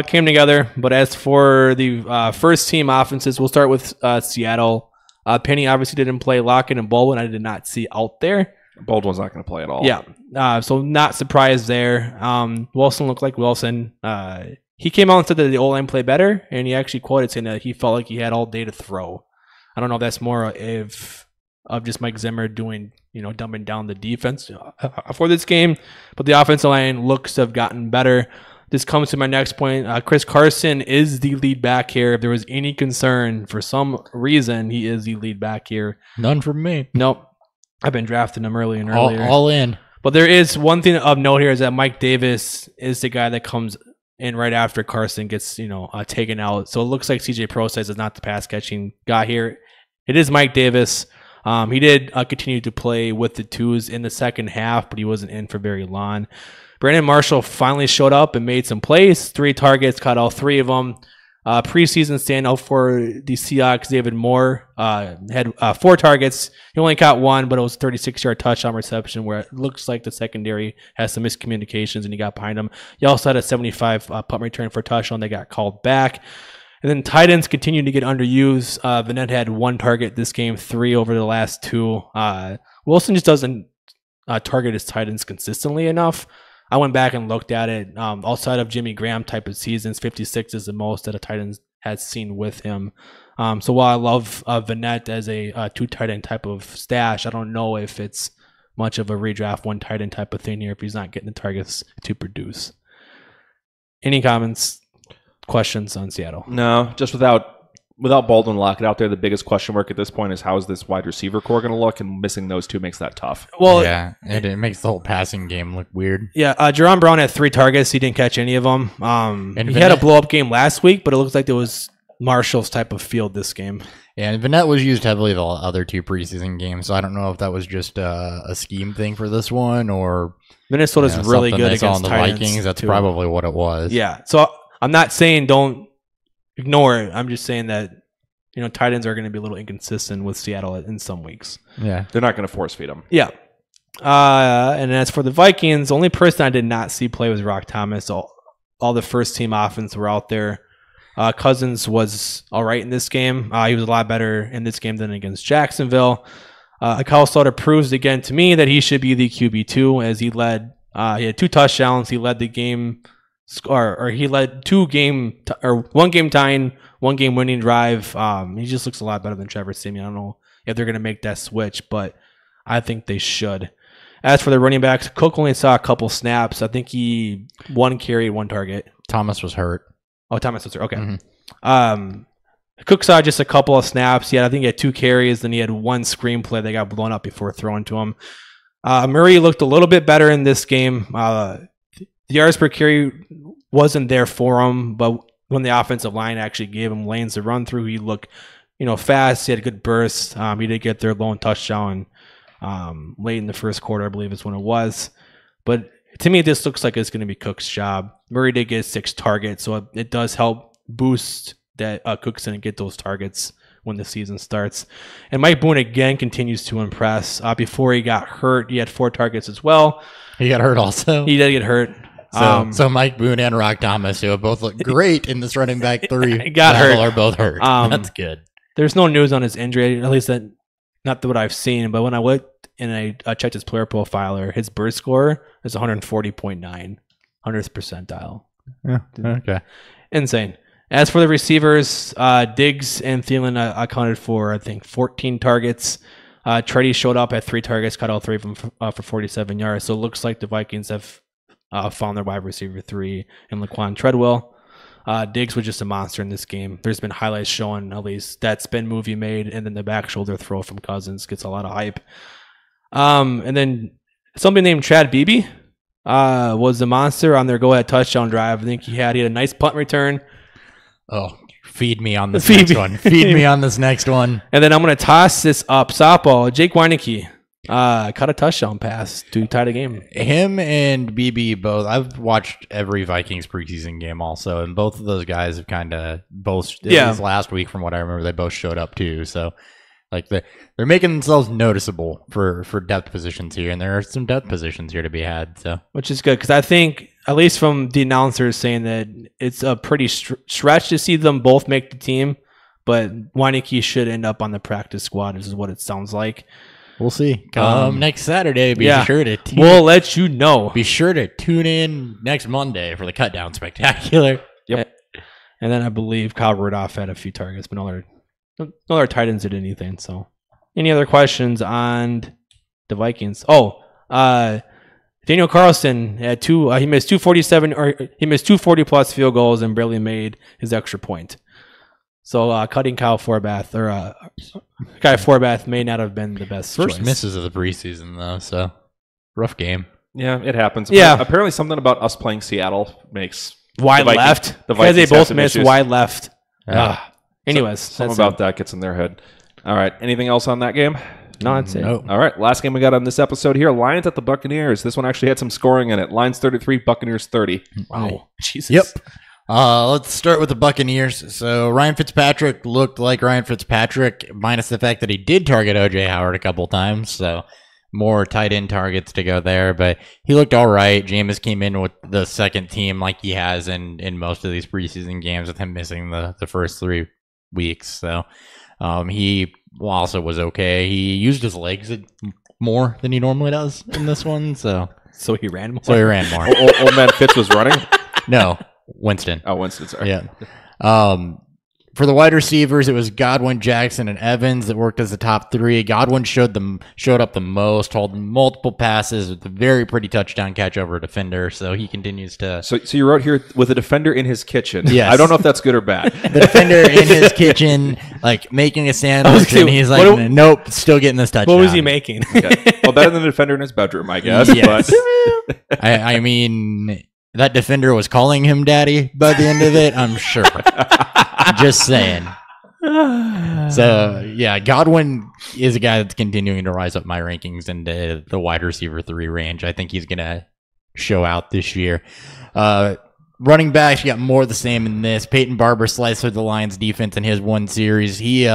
Speaker 4: came together. But as for the first team offenses, we'll start with Seattle. Penny obviously didn't play. Lockett and Baldwin I did not see out there.
Speaker 1: Baldwin's not going to play at all.
Speaker 4: Yeah. So not surprised there. Wilson looked like Wilson. He came out and said that the O-line played better, and he actually quoted saying that he felt like he had all day to throw. I don't know if that's more of just Mike Zimmer doing, dumbing down the defense for this game, but the offensive line looks to have gotten better. This comes to my next point. Chris Carson is the lead back here. If there was any concern, for some reason, he is the lead back here.
Speaker 2: None from me.
Speaker 4: Nope. I've been drafting him earlier and earlier.
Speaker 2: All in.
Speaker 4: But there is one thing of note here is that Mike Davis is the guy that comes in right after Carson gets, taken out. So it looks like CJ Process is not the pass catching guy here. It is Mike Davis. He did continue to play with the 2s in the second half, but he wasn't in for very long. Brandon Marshall finally showed up and made some plays. 3 targets, caught all 3 of them. Preseason standout for the Seahawks, David Moore, had 4 targets. He only caught 1, but it was a 36-yard touchdown reception where it looks like the secondary has some miscommunications and he got behind him. He also had a 75 punt return for a touchdown. They got called back. And then tight ends continue to get underused. Vanette had 1 target this game, 3 over the last 2. Wilson just doesn't target his tight ends consistently enough. I went back and looked at it. Outside of Jimmy Graham type of seasons, 56 is the most that a tight end has seen with him. So while I love Vanette as a 2 tight end type of stash, I don't know if it's much of a redraft 1 tight end type of thing here if he's not getting the targets to produce. Any comments? Questions on Seattle?
Speaker 1: No, just without Baldwin Lockett out there, the biggest question mark at this point is how is this wide receiver core going to look, and missing those 2 makes that tough.
Speaker 4: Well,
Speaker 2: yeah, it makes the whole passing game look weird.
Speaker 4: Yeah, Jerron Brown had 3 targets. He didn't catch any of them. He had a blow-up game last week, but it looks like there was Marshall's type of field this game.
Speaker 2: Yeah, and Vanette was used heavily the other 2 preseason games, so I don't know if that was just a scheme thing for this one or
Speaker 4: Minnesota's really good against
Speaker 2: the
Speaker 4: tight
Speaker 2: Vikings.
Speaker 4: ends
Speaker 2: That's
Speaker 4: too.
Speaker 2: Probably what it was.
Speaker 4: Yeah, so I'm not saying don't ignore it. I'm just saying that tight ends are going to be a little inconsistent with Seattle in some weeks.
Speaker 2: Yeah,
Speaker 1: they're not going to force feed them.
Speaker 4: Yeah. And as for the Vikings, the only person I did not see play was Rock Thomas. All the first team offense were out there. Cousins was all right in this game. He was a lot better in this game than against Jacksonville. Kyle Slaughter proves again to me that he should be the QB2 as he led. He had 2 touchdowns. He led the game, or he led 1 game tying, 1 game winning drive. He just looks a lot better than Trevor Siemian. I don't know if they're going to make that switch, but I think they should. As for the running backs, Cook only saw a couple snaps. I think he 1 carry, 1 target.
Speaker 2: Thomas was hurt.
Speaker 4: Oh, Thomas was hurt. Okay.
Speaker 2: Mm-hmm.
Speaker 4: Cook saw just a couple of snaps. I think he had 2 carries. Then he had 1 screenplay that got blown up before throwing to him. Murray looked a little bit better in this game. The yards per carry wasn't there for him, but when the offensive line actually gave him lanes to run through, he looked, fast. He had a good burst. He did get their lone touchdown late in the first quarter, I believe is when it was. But to me, this looks like it's going to be Cook's job. Murray did get 6 targets, so it does help boost that Cook's going to get those targets when the season starts. And Mike Boone again continues to impress. Before he got hurt, he had 4 targets as well.
Speaker 2: He got hurt also.
Speaker 4: He did get hurt.
Speaker 2: So Mike Boone and Rock Thomas, who have both looked great in this running back 3
Speaker 4: got hurt.
Speaker 2: are both hurt. That's good.
Speaker 4: There's no news on his injury, at least not what I've seen. But when I looked and I checked his player profiler, his burst score is 140.9, 100th percentile.
Speaker 2: Yeah, okay.
Speaker 4: Insane. As for the receivers, Diggs and Thielen accounted for, I think, 14 targets. Treddy showed up at 3 targets, caught all 3 of them for 47 yards. So it looks like the Vikings have found their wide receiver 3 in Laquan Treadwell. Diggs was just a monster in this game. There's been highlights showing at least that spin move he made, and then the back shoulder throw from Cousins gets a lot of hype. And then somebody named Chad Beebe was the monster on their go-ahead touchdown drive. I think he had a nice punt return.
Speaker 2: Oh, feed me on this next one. Feed me on this next one.
Speaker 4: And then I'm going to toss this up. Softball, Jake Weineke caught a touchdown pass to tie the game.
Speaker 2: Him and BB both. I've watched every Vikings preseason game also, and both of those guys have kind of both. Yeah. This last week, from what I remember, they both showed up too. So, like they're making themselves noticeable for depth positions here, and there are some depth positions here to be had. So,
Speaker 4: which is good because I think, at least from the announcers saying that it's a pretty stretch to see them both make the team, but Weineke should end up on the practice squad. This is what it sounds like.
Speaker 2: We'll see. Next Saturday,
Speaker 4: we'll let you know.
Speaker 2: Be sure to tune in next Monday for the Cut Down Spectacular.
Speaker 4: Yep. And then I believe Kyle Rudolph had a few targets, but no other tight ends did anything. So, any other questions on the Vikings? Daniel Carlson had 2. He missed 247, or he missed 240 plus field goals and barely made his extra point. So cutting Kyle Forbath Guy Forbath may not have been the best
Speaker 2: First
Speaker 4: choice.
Speaker 2: misses of the preseason though, so rough game.
Speaker 1: Yeah, it happens.
Speaker 4: Yeah.
Speaker 1: Apparently something about us playing Seattle makes
Speaker 4: wide left. Because they both missed wide left. Anyways,
Speaker 1: something about that gets in their head. All right. Anything else on that game?
Speaker 4: No, that's it.
Speaker 2: Nope.
Speaker 1: All right. Last game we got on this episode here: Lions at the Buccaneers. This one actually had some scoring in it. Lions 33, Buccaneers 30.
Speaker 4: Wow. Jesus.
Speaker 2: Yep. Let's start with the Buccaneers. So Ryan Fitzpatrick looked like Ryan Fitzpatrick, minus the fact that he did target OJ Howard a couple times. So more tight end targets to go there, but he looked all right. Jameis came in with the second team like he has in most of these preseason games, with him missing the first 3 weeks. So he also was okay. He used his legs more than he normally does in this one. So
Speaker 4: he ran more.
Speaker 1: Old man Fitz was running?
Speaker 2: No. Winston.
Speaker 1: Oh, Winston, sorry.
Speaker 2: Yeah. For the wide receivers, it was Godwin, Jackson, and Evans that worked as the top 3. Godwin showed up the most, hauled multiple passes with a very pretty touchdown catch over a defender. So he continues to.
Speaker 1: So you wrote here with a defender in his kitchen.
Speaker 2: Yes.
Speaker 1: I don't know if that's good or bad.
Speaker 2: The defender in his kitchen, like making a sandwich, and he's like, nope, still getting this touchdown.
Speaker 4: What was he making?
Speaker 1: Okay. Well, better than the defender in his bedroom, I guess.
Speaker 2: Yes. But I mean, that defender was calling him daddy by the end of it, I'm sure. Just saying. So, yeah, Godwin is a guy that's continuing to rise up my rankings into the wide receiver 3 range. I think he's going to show out this year. Running backs, you got more of the same in this. Peyton Barber sliced through the Lions defense in his one series. He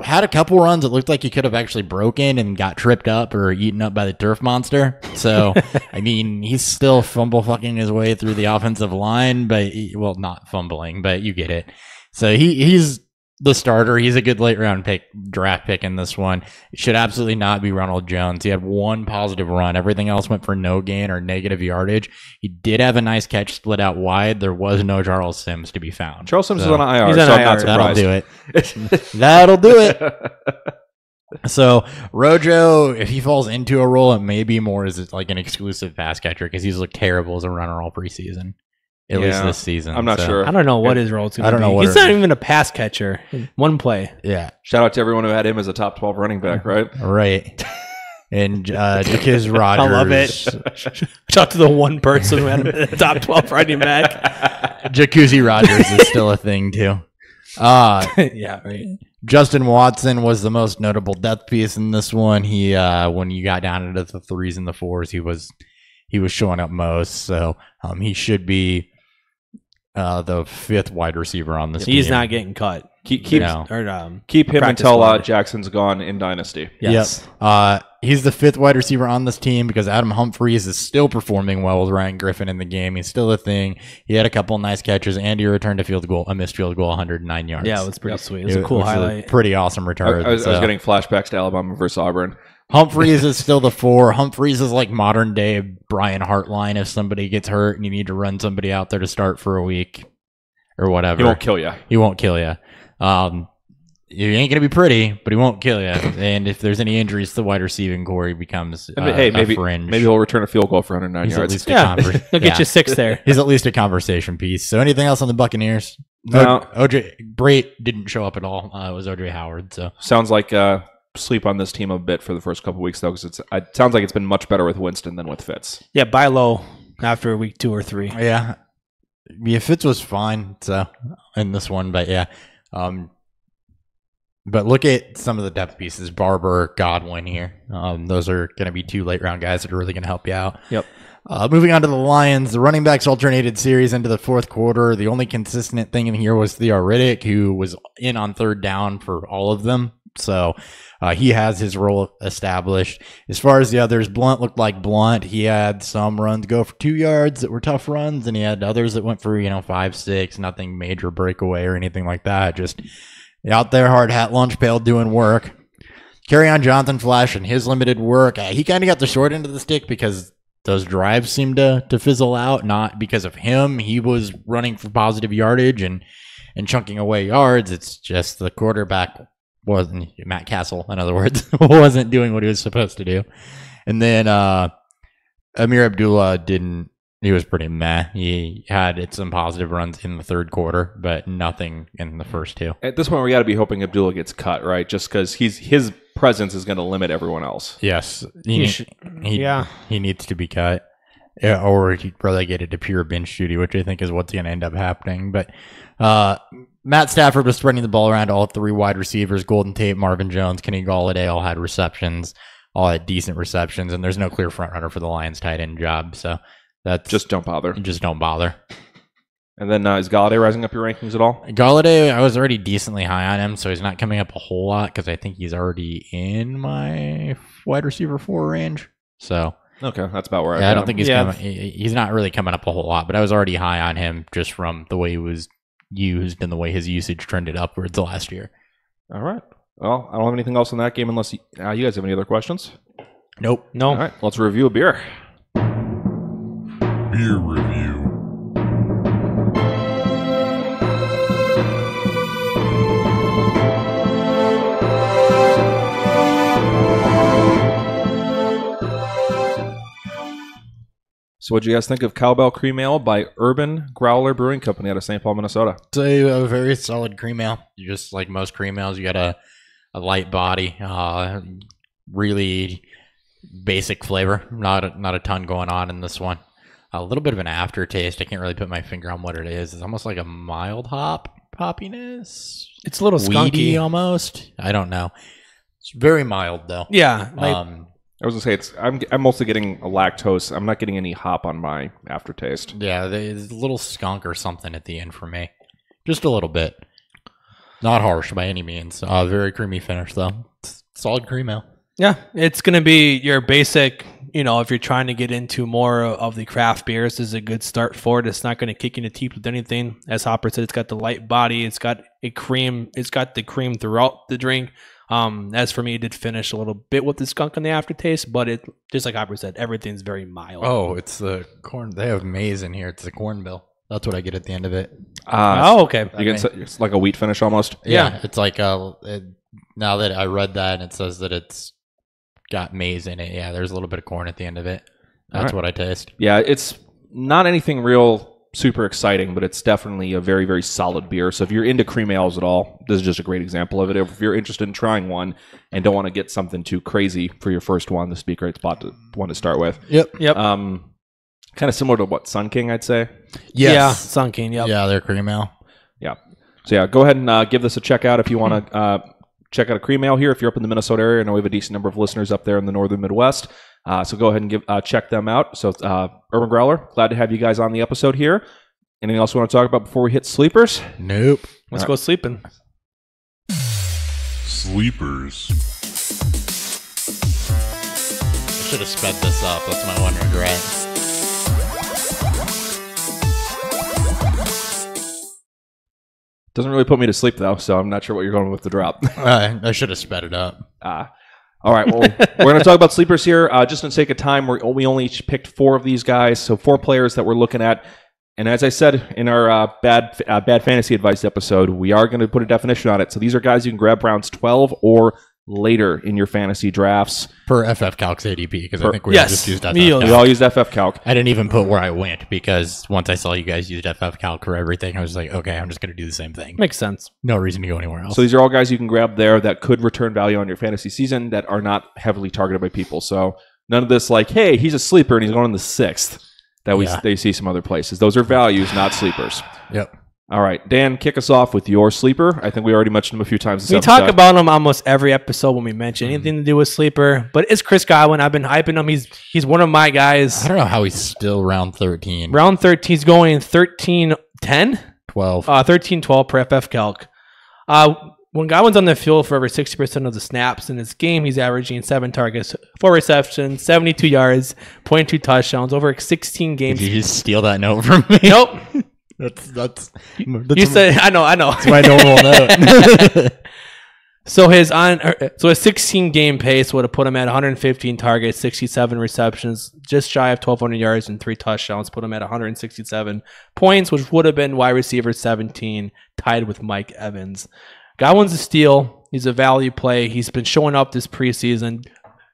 Speaker 2: had a couple runs that looked like he could have actually broken and got tripped up or eaten up by the turf monster. So, I mean, he's still fumble fucking his way through the offensive line, but not fumbling, but you get it. So he's the starter. He's a good late round draft pick in this one. It should absolutely not be Ronald Jones. He had 1 positive run. Everything else went for no gain or negative yardage. He did have a nice catch split out wide. There was no Charles Sims to be found.
Speaker 1: Charles Sims is on IR,
Speaker 4: he's on
Speaker 1: so
Speaker 4: IR.
Speaker 1: I'm not surprised.
Speaker 2: That'll do it. That'll do it. So Rojo, if he falls into a role, it may be more as like an exclusive pass catcher because he's looked terrible as a runner all preseason. At least this season.
Speaker 1: I'm not sure.
Speaker 4: I don't know what his role is going to be.
Speaker 2: I don't know.
Speaker 4: He's not even a pass catcher. 1 play.
Speaker 2: Yeah.
Speaker 1: Shout out to everyone who had him as a top 12 running back, right?
Speaker 2: Right. And Jacuzzi Rogers.
Speaker 4: I love it. Talk to the one person who had him in the top 12 Friday Mac.
Speaker 2: Jacuzzi Rogers is still a thing too.
Speaker 4: Yeah, right.
Speaker 2: Justin Watson was the most notable death piece in this one. He when you got down into the 3s and the 4s, he was showing up most. So he should be the 5th wide receiver on this team.
Speaker 4: He's not getting cut.
Speaker 1: Keep
Speaker 2: No.
Speaker 1: him
Speaker 4: practice
Speaker 1: until
Speaker 4: squad.
Speaker 1: Jackson's gone in Dynasty.
Speaker 4: Yes.
Speaker 2: Yep. He's the 5th wide receiver on this team because Adam Humphries is still performing well with Ryan Griffin in the game. He's still a thing. He had a couple nice catches, and he returned a missed field goal, 109 yards.
Speaker 4: Yeah, it was pretty sweet. It was a cool highlight.
Speaker 2: Pretty awesome return.
Speaker 1: I was getting flashbacks to Alabama versus Auburn.
Speaker 2: Humphries is still the 4. Humphries is like modern day Brian Hartline. If somebody gets hurt and you need to run somebody out there to start for a week or whatever,
Speaker 1: He won't kill you.
Speaker 2: He won't kill you. He ain't going to be pretty, but he won't kill you. And if there's any injuries to the wide receiving core, he becomes
Speaker 1: maybe
Speaker 2: a fringe.
Speaker 1: maybe he'll return a field goal for 109
Speaker 2: He's at
Speaker 1: yards.
Speaker 2: least a
Speaker 4: Yeah,
Speaker 2: conver-
Speaker 4: he'll get
Speaker 2: yeah.
Speaker 4: you 6 there.
Speaker 2: He's at least a conversation piece. So anything else on the Buccaneers?
Speaker 1: No.
Speaker 2: OJ Brait didn't show up at all. It was OJ Howard. So
Speaker 1: Sounds like sleep on this team a bit for the first couple weeks though, because it sounds like it's been much better with Winston than with Fitz.
Speaker 4: Yeah, buy low after week 2 or 3.
Speaker 2: yeah, Fitz was fine. So in this one, but yeah. But look at some of the depth pieces. Barber, Godwin here. Those are going to be 2 late round guys that are really going to help you out.
Speaker 4: Yep.
Speaker 2: Moving on to the Lions, the running backs alternated series into the 4th quarter. The only consistent thing in here was Theo Riddick, who was in on 3rd down for all of them. So he has his role established. As far as the others, Blunt looked like Blunt. He had some runs go for 2 yards that were tough runs, and he had others that went for 5, 6, nothing major breakaway or anything like that. Just out there, hard hat, lunch pail, doing work. Kerryon Johnson flashing his limited work. He kind of got the short end of the stick because those drives seemed to fizzle out, not because of him. He was running for positive yardage and chunking away yards. It's just the quarterback wasn't, Matt Castle, in other words, wasn't doing what he was supposed to do. And then Amir Abdullah didn't. He was pretty meh. He had some positive runs in the 3rd quarter, but nothing in the first 2.
Speaker 1: At this point, we got to be hoping Abdullah gets cut, right? Just because his presence is going to limit everyone else.
Speaker 2: Yes,
Speaker 4: He
Speaker 2: needs to be cut, or he'd relegated to pure bench duty, which I think is what's going to end up happening. But Matt Stafford was spreading the ball around to all 3 wide receivers: Golden Tate, Marvin Jones, Kenny Golladay, all had receptions, all had decent receptions, and there's no clear front runner for the Lions tight end job. So that's
Speaker 1: Just don't bother.
Speaker 2: just don't bother.
Speaker 1: And then is Galladay rising up your rankings at all?
Speaker 2: Galladay, I was already decently high on him, so he's not coming up a whole lot because I think he's already in my wide receiver 4 range. So
Speaker 1: Okay, that's about where
Speaker 2: yeah, I don't
Speaker 1: am.
Speaker 2: think he's not really coming up a whole lot, but I was already high on him just from the way he was used and the way his usage trended upwards last year.
Speaker 1: All right. Well, I don't have anything else in that game unless you guys have any other questions.
Speaker 2: Nope.
Speaker 4: No.
Speaker 1: All right, let's review a beer.
Speaker 5: Beer review.
Speaker 1: So what'd you guys think of Cowbell Cream Ale by Urban Growler Brewing Company out of St. Paul, Minnesota?
Speaker 2: It's a very solid cream ale. Just like most cream ales, you got a light body, really basic flavor. Not a ton going on in this one. A little bit of an aftertaste. I can't really put my finger on what it is. It's almost like a mild hoppiness.
Speaker 4: It's a little
Speaker 2: Weedy
Speaker 4: skunky.
Speaker 2: almost. I don't know. It's very mild though.
Speaker 4: Yeah. Like,
Speaker 1: I was gonna say I'm mostly getting a lactose. I'm not getting any hop on my aftertaste.
Speaker 2: Yeah, there's a little skunk or something at the end for me. Just a little bit. Not harsh by any means. Very creamy finish though. It's solid cream ale.
Speaker 4: yeah, it's going to be your basic, if you're trying to get into more of the craft beers, this is a good start for it. It's not going to kick you in the teeth with anything. As Hopper said, it's got the light body. It's got the cream throughout the drink. As for me, it did finish a little bit with the skunk on the aftertaste, but it, just like Hopper said, everything's very mild.
Speaker 2: Oh, it's the corn. They have maize in here. It's the corn bill. That's what I get at the end of it.
Speaker 4: Okay.
Speaker 1: It's like a wheat finish almost.
Speaker 2: Yeah, it's like now that I read that and it says that it's got maize in it. Yeah, there's a little bit of corn at the end of it. That's
Speaker 1: All right.
Speaker 2: what I taste.
Speaker 1: Yeah, it's not anything real super exciting, but it's definitely a very, very solid beer. So if you're into cream ales at all, this is just a great example of it. If you're interested in trying one and don't want to get something too crazy for your first one, this would be a great one to start with.
Speaker 2: Yep.
Speaker 1: Kind of similar to what, Sun King, I'd say.
Speaker 2: Yes.
Speaker 4: Yeah, Sun King. Yep.
Speaker 2: Yeah, they're cream ale.
Speaker 1: Yeah. So yeah, go ahead and give this a check out if you want to check out a cream ale here. If you're up in the Minnesota area, I know we have a decent number of listeners up there in the northern Midwest. So go ahead and check them out. So Urban Growler, glad to have you guys on the episode here. Anything else you want to talk about before we hit sleepers?
Speaker 2: Nope.
Speaker 4: Let's go sleeping.
Speaker 5: Sleepers.
Speaker 2: I should have sped this up. That's my one regret.
Speaker 1: Doesn't really put me to sleep, though, so I'm not sure what you're going with the drop.
Speaker 2: I should have sped it up.
Speaker 1: All right, well, we're going to talk about sleepers here. Just for the sake of time, we only each picked 4 of these guys, so 4 players that we're looking at. And as I said in our bad fantasy advice episode, we are going to put a definition on it. So these are guys you can grab rounds 12 or later in your fantasy drafts.
Speaker 2: Per FF Calc's ADP, because I think we all just used FF
Speaker 1: We
Speaker 2: Calc.
Speaker 1: all used FF Calc.
Speaker 2: I didn't even put where I went, because once I saw you guys used FF Calc for everything, I was like, okay, I'm just going to do the same thing.
Speaker 4: Makes sense.
Speaker 2: No reason to go anywhere else.
Speaker 1: So these are all guys you can grab there that could return value on your fantasy season that are not heavily targeted by people. So none of this like, hey, he's a sleeper and he's going in the 6th that they see some other places. Those are values, not sleepers.
Speaker 2: Yep.
Speaker 1: All right, Dan, kick us off with your sleeper. I think we already mentioned him a few times.
Speaker 4: We talk about him almost every episode when we mention anything to do with sleeper, but it's Chris Godwin. I've been hyping him. He's one of my guys.
Speaker 2: I don't know how he's still round 13.
Speaker 4: Round 13, he's going 13-10?
Speaker 2: 12.
Speaker 4: 13-12 per FF Calc. When Godwin's on the field for over 60% of the snaps in this game, he's averaging 7 targets, 4 receptions, 72 yards, 0.2 touchdowns, over 16 games.
Speaker 2: Did you just steal that note from me?
Speaker 4: Nope.
Speaker 2: That's
Speaker 4: You said, I know.
Speaker 2: That's my normal note.
Speaker 4: So his 16 game pace would have put him at 115 targets, 67 receptions, just shy of 1,200 yards and 3 touchdowns, put him at 167 points, which would have been wide receiver 17, tied with Mike Evans. Godwin's a steal. He's a value play. He's been showing up this preseason.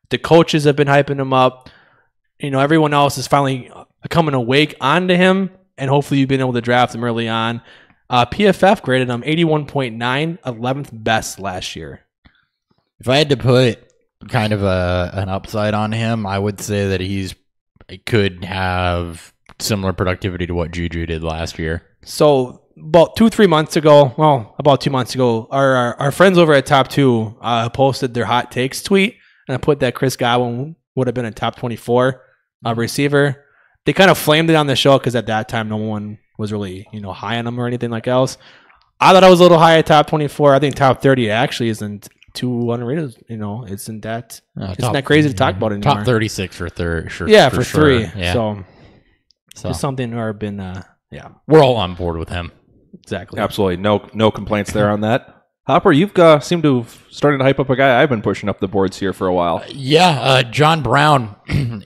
Speaker 4: The coaches have been hyping him up. Everyone else is finally coming awake onto him, and hopefully you've been able to draft him early on. PFF graded him 81.9, 11th best last year.
Speaker 2: If I had to put kind of an upside on him, I would say that he could have similar productivity to what Juju did last year.
Speaker 4: So about 2 months ago, our friends over at Top 2 posted their hot takes tweet, and I put that Chris Godwin would have been a top 24 receiver. They kind of flamed it on the show because at that time no one was really high on him or anything like else. I thought I was a little high at top 24. I think top 30 actually isn't too underrated. Isn't that crazy to talk about anymore.
Speaker 2: Top 36 for third. Sure,
Speaker 4: yeah, for
Speaker 2: sure.
Speaker 4: 3.
Speaker 2: Yeah.
Speaker 4: So just something I've been.
Speaker 2: We're all on board with him.
Speaker 4: Exactly.
Speaker 1: Absolutely. No complaints there on that. Hopper, you've seemed to have started to hype up a guy I've been pushing up the boards here for a while.
Speaker 2: John Brown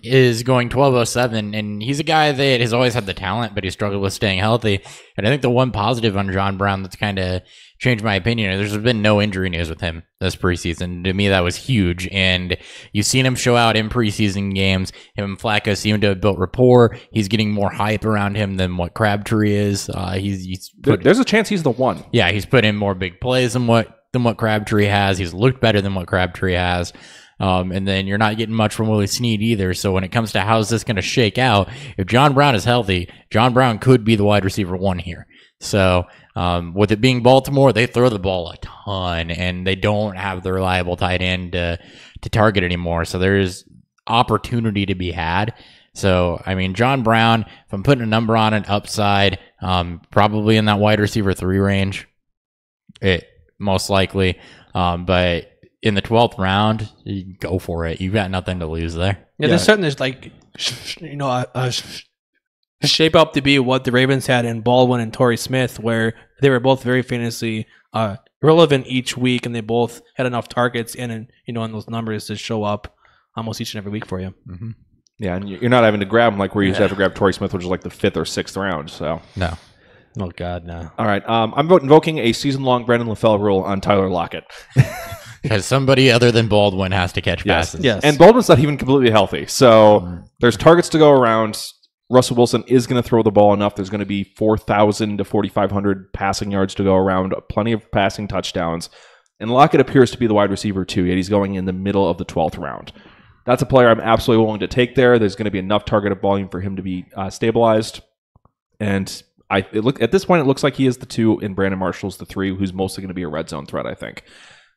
Speaker 2: is going 1207, and he's a guy that has always had the talent, but he struggled with staying healthy. And I think the one positive on John Brown that's kind of changed my opinion, there's been no injury news with him this preseason. To me, that was huge. And you've seen him show out in preseason games. Him and Flacco seem to have built rapport. He's getting more hype around him than what Crabtree is.
Speaker 1: There's a chance he's the one.
Speaker 2: Yeah, he's put in more big plays than what Crabtree has. He's looked better than what Crabtree has. And then you're not getting much from Willie Snead either. So when it comes to how's this going to shake out, if John Brown is healthy, John Brown could be the wide receiver 1 here. So with it being Baltimore, they throw the ball a ton, and they don't have the reliable tight end to target anymore. So there's opportunity to be had. So, I mean, John Brown, if I'm putting a number on an upside, probably in that wide receiver 3 range, most likely. But in the 12th round, you go for it. You've got nothing to lose there.
Speaker 4: Yeah, there's something that's like, shape up to be what the Ravens had in Baldwin and Torrey Smith, where they were both very famously relevant each week, and they both had enough targets and those numbers to show up almost each and every week for you.
Speaker 2: Mm-hmm.
Speaker 1: Yeah, and you're not having to grab him like where you used to have to grab Torrey Smith, which was like the 5th or 6th round. So
Speaker 2: no.
Speaker 4: Oh God, no.
Speaker 1: All right, I'm invoking a season-long Brendan LaFell rule on Tyler Lockett.
Speaker 2: Because somebody other than Baldwin has to catch passes.
Speaker 4: Yes.
Speaker 1: And Baldwin's not even completely healthy. So there's targets to go around. Russell Wilson is going to throw the ball enough. There's going to be 4,000 to 4,500 passing yards to go around, plenty of passing touchdowns. And Lockett appears to be the wide receiver too, yet he's going in the middle of the 12th round. That's a player I'm absolutely willing to take there. There's going to be enough targeted volume for him to be stabilized. And at this point, it looks like he is the 2 and Brandon Marshall's the 3, who's mostly going to be a red zone threat, I think.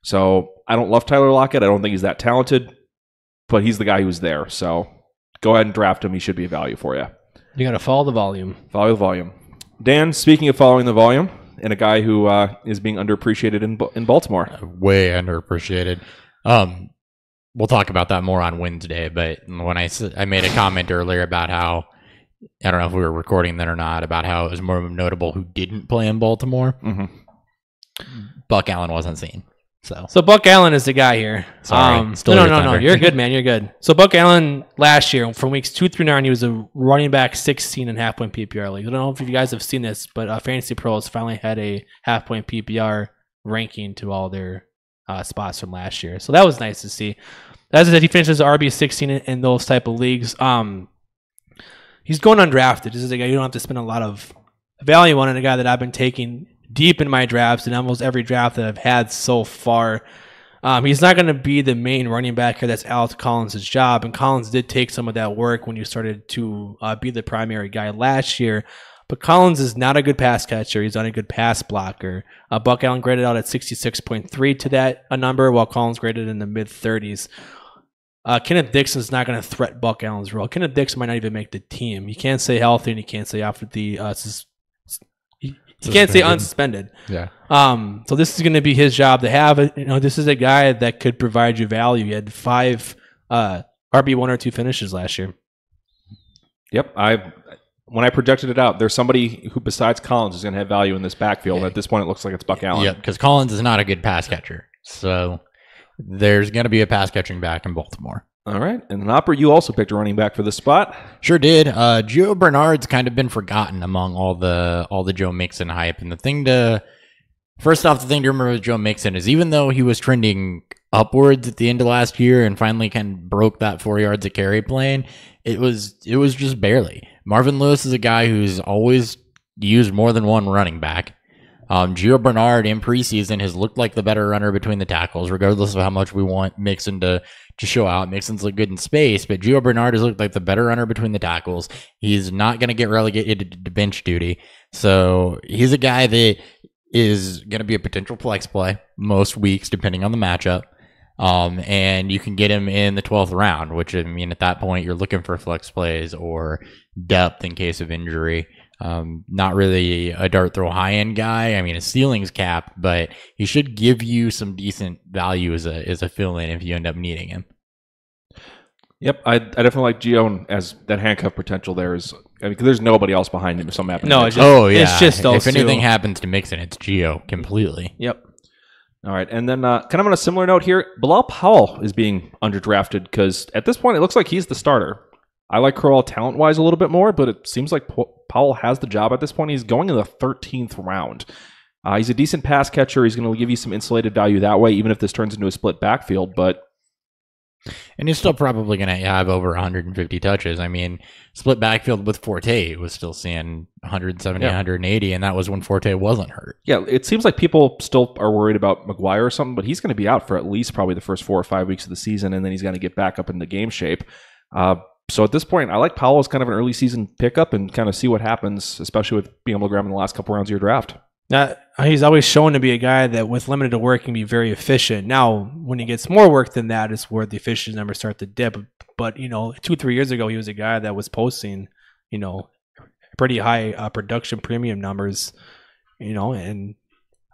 Speaker 1: So I don't love Tyler Lockett. I don't think he's that talented, but he's the guy who's there. So go ahead and draft him. He should be a value for you.
Speaker 4: You got to follow the volume.
Speaker 1: Follow the volume. Dan, speaking of following the volume, and a guy who is being underappreciated in Baltimore.
Speaker 2: Way underappreciated. We'll talk about that more on Wednesday, but when I made a comment earlier about how, I don't know if we were recording then or not, about how it was more notable who didn't play in Baltimore.
Speaker 1: Mm-hmm.
Speaker 2: Buck Allen wasn't seen.
Speaker 4: So Buck Allen is the guy here.
Speaker 2: Sorry.
Speaker 4: No. You're good, man. You're good. So Buck Allen last year, from weeks 2 through 9, he was a running back 16 and half-point PPR league. I don't know if you guys have seen this, but Fantasy Pros finally had a half-point PPR ranking to all their spots from last year. So that was nice to see. As I said, he finishes RB16 in those type of leagues. He's going undrafted. This is a guy you don't have to spend a lot of value on, and a guy that I've been taking deep in my drafts in almost every draft that I've had so far. He's not going to be the main running back here. That's Alex Collins' job, and Collins did take some of that work when you started to be the primary guy last year. But Collins is not a good pass catcher. He's not a good pass blocker. Buck Allen graded out at 66.3 to that number, while Collins graded in the mid-30s. Kenneth Dixon's not going to threat Buck Allen's role. Kenneth Dixon might not even make the team. You can't say healthy, and you can't say after the you can't say unsuspended.
Speaker 2: Yeah.
Speaker 4: So this is going to be his job to have. This is a guy that could provide you value. He had 5 RB1 or 2 finishes last year.
Speaker 1: Yep. When I projected it out, there's somebody who besides Collins is going to have value in this backfield. At this point, it looks like it's Buck Allen.
Speaker 2: Yep, because Collins is not a good pass catcher. So there's going to be a pass catching back in Baltimore.
Speaker 1: All right. And Hopper, you also picked a running back for this spot.
Speaker 2: Sure did. Gio Bernard's kind of been forgotten among all the Joe Mixon hype. And the thing to remember with Joe Mixon is, even though he was trending upwards at the end of last year and finally kind of broke that 4 yards a carry plane, it was just barely. Marvin Lewis is a guy who's always used more than one running back. Gio Bernard in preseason has looked like the better runner between the tackles, regardless of how much we want Mixon to show out. Mixon's looked good in space, but Gio Bernard has looked like the better runner between the tackles. He's not going to get relegated to bench duty. So he's a guy that is going to be a potential flex play most weeks, depending on the matchup. And you can get him in the 12th round, which, I mean, at that point, you're looking for flex plays or depth in case of injury. Not really a dart throw high end guy. I mean, his ceiling's capped, but he should give you some decent value as a fill in if you end up needing him.
Speaker 1: Yep, I definitely like Gio as that handcuff potential. There's there's nobody else behind him if something happens.
Speaker 4: No, it's just those
Speaker 2: if anything
Speaker 4: two.
Speaker 2: happens to Mixon, it's Gio completely.
Speaker 4: Yep.
Speaker 1: All right, and then kind of on a similar note here, Bilal Powell is being underdrafted because at this point it looks like he's the starter. I like Crowell talent-wise a little bit more, but it seems like Powell has the job at this point. He's going in the 13th round. He's a decent pass catcher. He's going to give you some insulated value that way, even if this turns into a split backfield.
Speaker 2: And he's still probably going to have over 150 touches. I mean, split backfield with Forte was still seeing 170, 180, and that was when Forte wasn't hurt.
Speaker 1: Yeah, it seems like people still are worried about McGuire or something, but he's going to be out for at least probably the first 4 or 5 weeks of the season, and then he's going to get back up into game shape. So at this point, I like Powell as kind of an early season pickup and kind of see what happens, especially with being able to grab him in the last couple rounds of your draft.
Speaker 4: He's always shown to be a guy that with limited work can be very efficient. Now, when he gets more work than that is where the efficiency numbers start to dip. But, 2-3 years ago, he was a guy that was posting, pretty high production premium numbers, and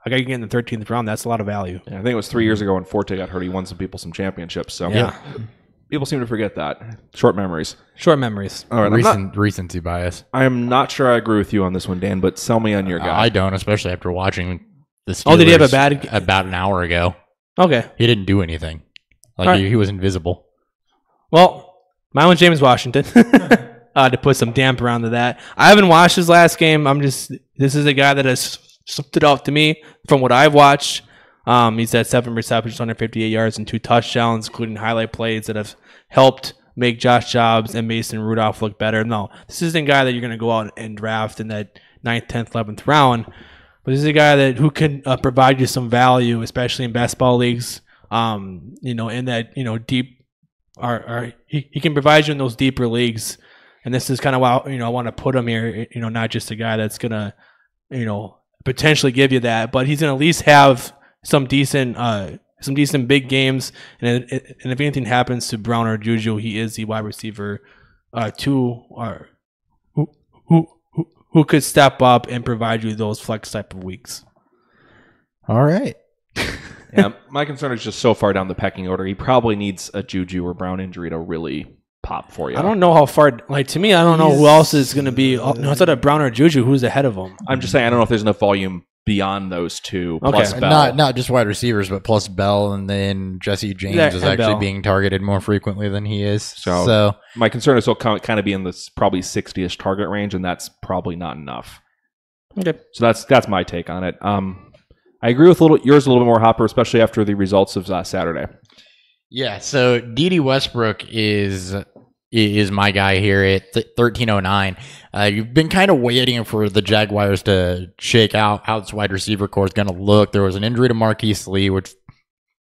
Speaker 4: a guy you get in the 13th round, that's a lot of value.
Speaker 1: Yeah, I think it was 3 years ago when Forte got hurt. He won some people some championships. So
Speaker 4: yeah.
Speaker 1: People seem to forget that. Short memories.
Speaker 4: Short memories.
Speaker 1: All right,
Speaker 2: Recency bias.
Speaker 1: I am not sure I agree with you on this one, Dan, but sell me on your guy.
Speaker 2: I don't, especially after watching the Steelers.
Speaker 4: Oh, did he have a bad...
Speaker 2: about an hour ago.
Speaker 4: Okay.
Speaker 2: He didn't do anything. He was invisible.
Speaker 4: Well, mine was James Washington. To put some damper onto that. I haven't watched his last game. This is a guy that has stood out to me from what I've watched. He's had 7 receptions, 158 yards, and 2 touchdowns, including highlight plays that have helped make Josh Jobs and Mason Rudolph look better. No, this isn't a guy that you're going to go out and draft in that 9th, 10th, 11th round. But this is a guy who can provide you some value, especially in basketball leagues. In that deep, he can provide you in those deeper leagues. And this is kind of why I want to put him here. Not just a guy that's gonna potentially give you that, but he's gonna at least have some decent big games. And if anything happens to Brown or Juju, he is the wide receiver 2 who could step up and provide you those flex type of weeks.
Speaker 2: All right.
Speaker 1: Yeah, my concern is just so far down the pecking order. He probably needs a Juju or Brown injury to really pop for you.
Speaker 4: I don't know how far. To me, I don't know who else is going to be. Outside of Brown or Juju, who's ahead of him?
Speaker 1: I'm just saying I don't know if there's enough volume beyond those two. Plus Bell.
Speaker 2: Not just wide receivers, but plus Bell, and then Jesse James is actually being targeted more frequently than he is. So
Speaker 1: my concern is he'll kind of be in this probably 60-ish target range, and that's probably not enough.
Speaker 4: Okay.
Speaker 1: So that's my take on it. I agree with yours a little bit more, Hopper, especially after the results of Saturday.
Speaker 2: Yeah, so D.D. Westbrook is my guy here at 1309. You've been kind of waiting for the Jaguars to shake out how this wide receiver core is going to look. There was an injury to Marquise Lee, which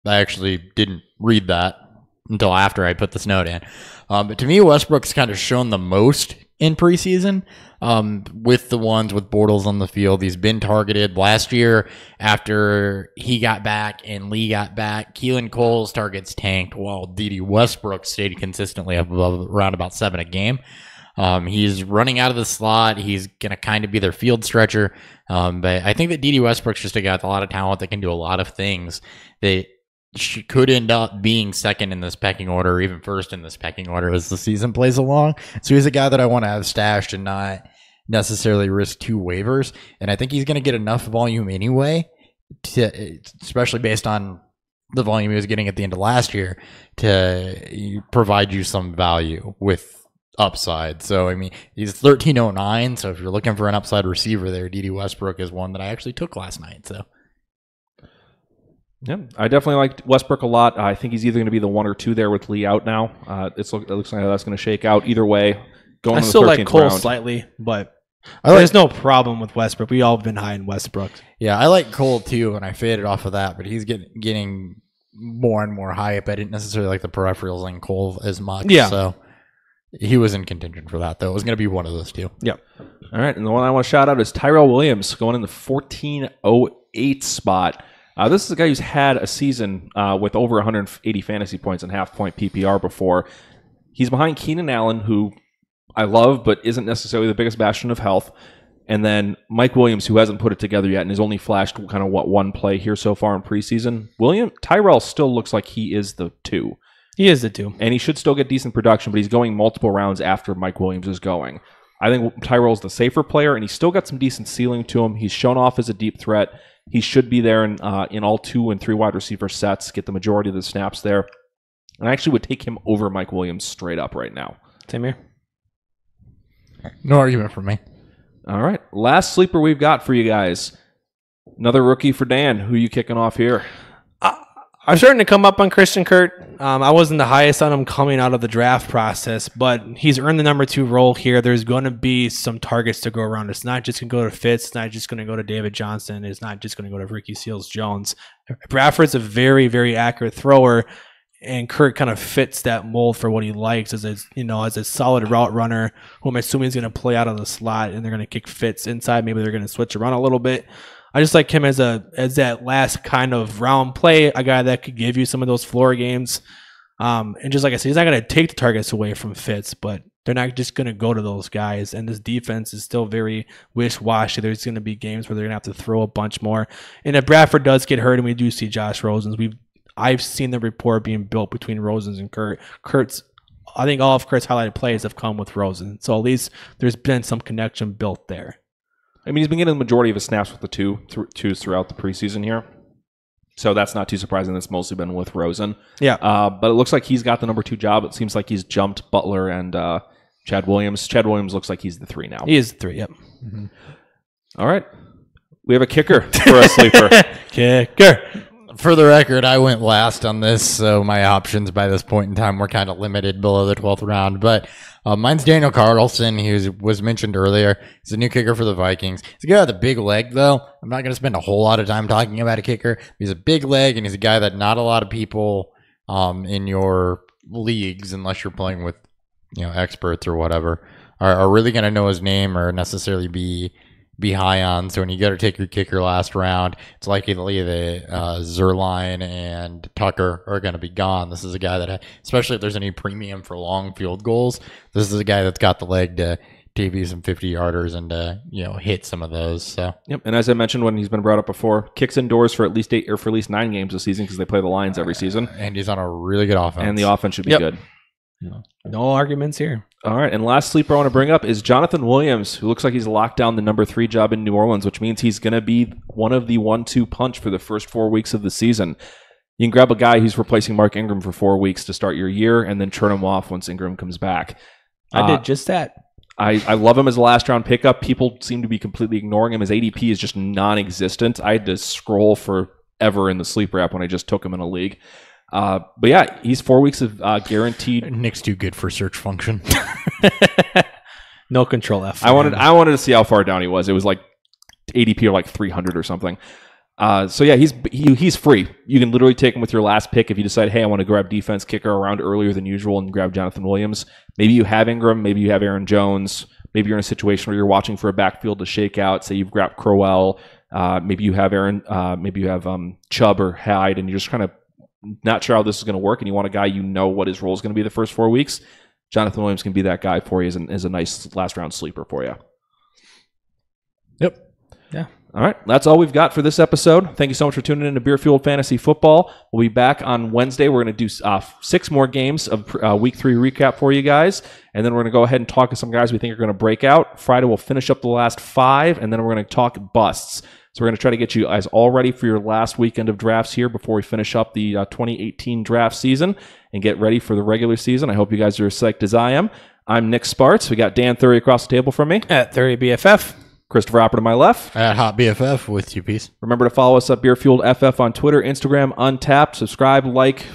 Speaker 2: I actually didn't read that until after I put this note in. But to me, Westbrook's kind of shown the most in preseason. With the ones with Bortles on the field, he's been targeted. Last year, after he got back and Lee got back, Keelan Cole's targets tanked while D.D. Westbrook stayed consistently above around about 7 a game. He's running out of the slot. He's going to kind of be their field stretcher. But I think that D.D. Westbrook's just a guy with a lot of talent that can do a lot of things. That she could end up being second in this pecking order or even first in this pecking order as the season plays along. So he's a guy that I want to have stashed and not necessarily risk 2 waivers. And I think he's going to get enough volume anyway, especially based on the volume he was getting at the end of last year, to provide you some value with upside. So, I mean, he's 1309. So if you're looking for an upside receiver there, D.D. Westbrook is one that I actually took last night. So.
Speaker 1: Yeah, I definitely liked Westbrook a lot. I think he's either going to be the 1 or 2 there with Lee out now. It looks like that's going to shake out either way. I
Speaker 4: still like Cole slightly, but there's no problem with Westbrook. We all have been high in Westbrook.
Speaker 2: Yeah, I like Cole too, and I faded off of that, but he's getting more and more hype. I didn't necessarily like the peripherals in Cole as much.
Speaker 4: Yeah.
Speaker 2: So he was in contention for that, though. It was going to be one of those two.
Speaker 4: Yep.
Speaker 1: All right, and the one I want to shout out is Tyrell Williams going in the 1408 spot. This is a guy who's had a season with over 180 fantasy points and half-point PPR before. He's behind Keenan Allen, who I love, but isn't necessarily the biggest bastion of health. And then Mike Williams, who hasn't put it together yet and has only flashed kind of one play here so far in preseason. Tyrell still looks like he is the 2.
Speaker 4: He is the 2.
Speaker 1: And he should still get decent production, but he's going multiple rounds after Mike Williams is going. I think Tyrell's the safer player, and he's still got some decent ceiling to him. He's shown off as a deep threat. He should be there in all 2 and 3 wide receiver sets, get the majority of the snaps there. And I actually would take him over Mike Williams straight up right now.
Speaker 4: Same here.
Speaker 2: No argument from me.
Speaker 1: All right. Last sleeper we've got for you guys. Another rookie for Dan. Who are you kicking off here?
Speaker 4: I'm starting to come up on Christian Kirk. I wasn't the highest on him coming out of the draft process, but he's earned the number 2 role here. There's going to be some targets to go around. It's not just going to go to Fitz. It's not just going to go to David Johnson. It's not just going to go to Ricky Seals-Jones. Bradford's a very, very accurate thrower, and Kirk kind of fits that mold for what he likes as a solid route runner who I'm assuming is going to play out of the slot, and they're going to kick Fitz inside. Maybe they're going to switch around a little bit. I just like him as that last kind of round play, a guy that could give you some of those floor games. And just like I said, he's not going to take the targets away from Fitz, but they're not just going to go to those guys. And this defense is still very wish-washy. There's going to be games where they're going to have to throw a bunch more. And if Bradford does get hurt, and we do see Josh Rosen, I've seen the rapport being built between Rosen and Kurt. I think all of Kurt's highlighted plays have come with Rosen. So at least there's been some connection built there.
Speaker 1: I mean, he's been getting the majority of his snaps with the twos throughout the preseason here. So that's not too surprising. That's mostly been with Rosen.
Speaker 4: Yeah.
Speaker 1: But it looks like he's got the number 2 job. It seems like he's jumped Butler and Chad Williams. Chad Williams looks like he's the 3 now.
Speaker 4: He is the 3, yep.
Speaker 1: Mm-hmm. All right. We have a kicker for a sleeper.
Speaker 4: Kicker.
Speaker 2: For the record, I went last on this, so my options by this point in time were kind of limited below the 12th round. But mine's Daniel Carlson. He was mentioned earlier. He's a new kicker for the Vikings. He's a guy with a big leg, though. I'm not going to spend a whole lot of time talking about a kicker. He's a big leg, and he's a guy that not a lot of people in your leagues, unless you're playing with experts or whatever, are really going to know his name or necessarily be high on. So when you go to take your kicker last round, it's likely that Zerline and Tucker are going to be gone. This is a guy that, especially if there's any premium for long field goals, this is a guy that's got the leg to give you some 50-yarders and hit some of those. So
Speaker 1: yep. And as I mentioned when he's been brought up before, kicks indoors for at least 8 or for at least 9 games this season because they play the Lions every season.
Speaker 2: And he's on a really good offense.
Speaker 1: And the offense should be good.
Speaker 4: No arguments here.
Speaker 1: All right, and last sleeper I want to bring up is Jonathan Williams, who looks like he's locked down the number 3 job in New Orleans, which means he's going to be one of the 1-2 punch for the first 4 weeks of the season. You can grab a guy who's replacing Mark Ingram for 4 weeks to start your year and then turn him off once Ingram comes back.
Speaker 4: I did just that.
Speaker 1: I love him as a last-round pickup. People seem to be completely ignoring him. His ADP is just non-existent. I had to scroll forever in the sleeper app when I just took him in a league. But yeah, he's 4 weeks of guaranteed.
Speaker 2: Nick's too good for search function.
Speaker 4: No control F.
Speaker 1: I wanted to see how far down he was. It was like ADP or like 300 or something. So yeah, he's free. You can literally take him with your last pick if you decide, hey, I want to grab defense kicker around earlier than usual and grab Jonathan Williams. Maybe you have Ingram, maybe you have Aaron Jones. Maybe you're in a situation where you're watching for a backfield to shake out. Say you've grabbed Crowell. Maybe you have maybe you have Chubb or Hyde, and you're just kind of not sure how this is going to work, and you want a guy what his role is going to be the first 4 weeks. Jonathan Williams can be that guy for you as a nice last-round sleeper for you.
Speaker 4: Yep. Yeah.
Speaker 1: All right, that's all we've got for this episode. Thank you so much for tuning in to Beer Fueled Fantasy Football. We'll be back on Wednesday. We're going to do 6 more games of Week 3 recap for you guys, and then we're going to go ahead and talk to some guys we think are going to break out. Friday, we'll finish up the last 5, and then we're going to talk busts. So we're going to try to get you guys all ready for your last weekend of drafts here before we finish up the 2018 draft season and get ready for the regular season. I hope you guys are as psyched as I am. I'm Nick Sparts. We got Dan Thury across the table from me.
Speaker 4: At Thury BFF.
Speaker 1: Christopher Opper to my left.
Speaker 2: At Hot BFF with 2 Ps.
Speaker 1: Remember to follow us at Beer Fueled FF on Twitter, Instagram, Untapped. Subscribe, like,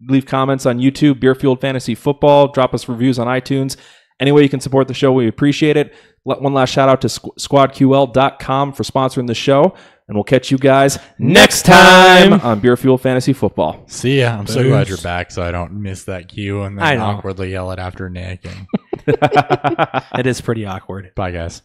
Speaker 1: leave comments on YouTube, Beer Fueled Fantasy Football. Drop us reviews on iTunes. Any way you can support the show, we appreciate it. One last shout out to squadql.com for sponsoring the show. And we'll catch you guys next time on Beer Fuel Fantasy Football.
Speaker 2: See ya. I'm so glad you're back so I don't miss that cue and then awkwardly yell it after Nick.
Speaker 4: It is pretty awkward.
Speaker 2: Bye, guys.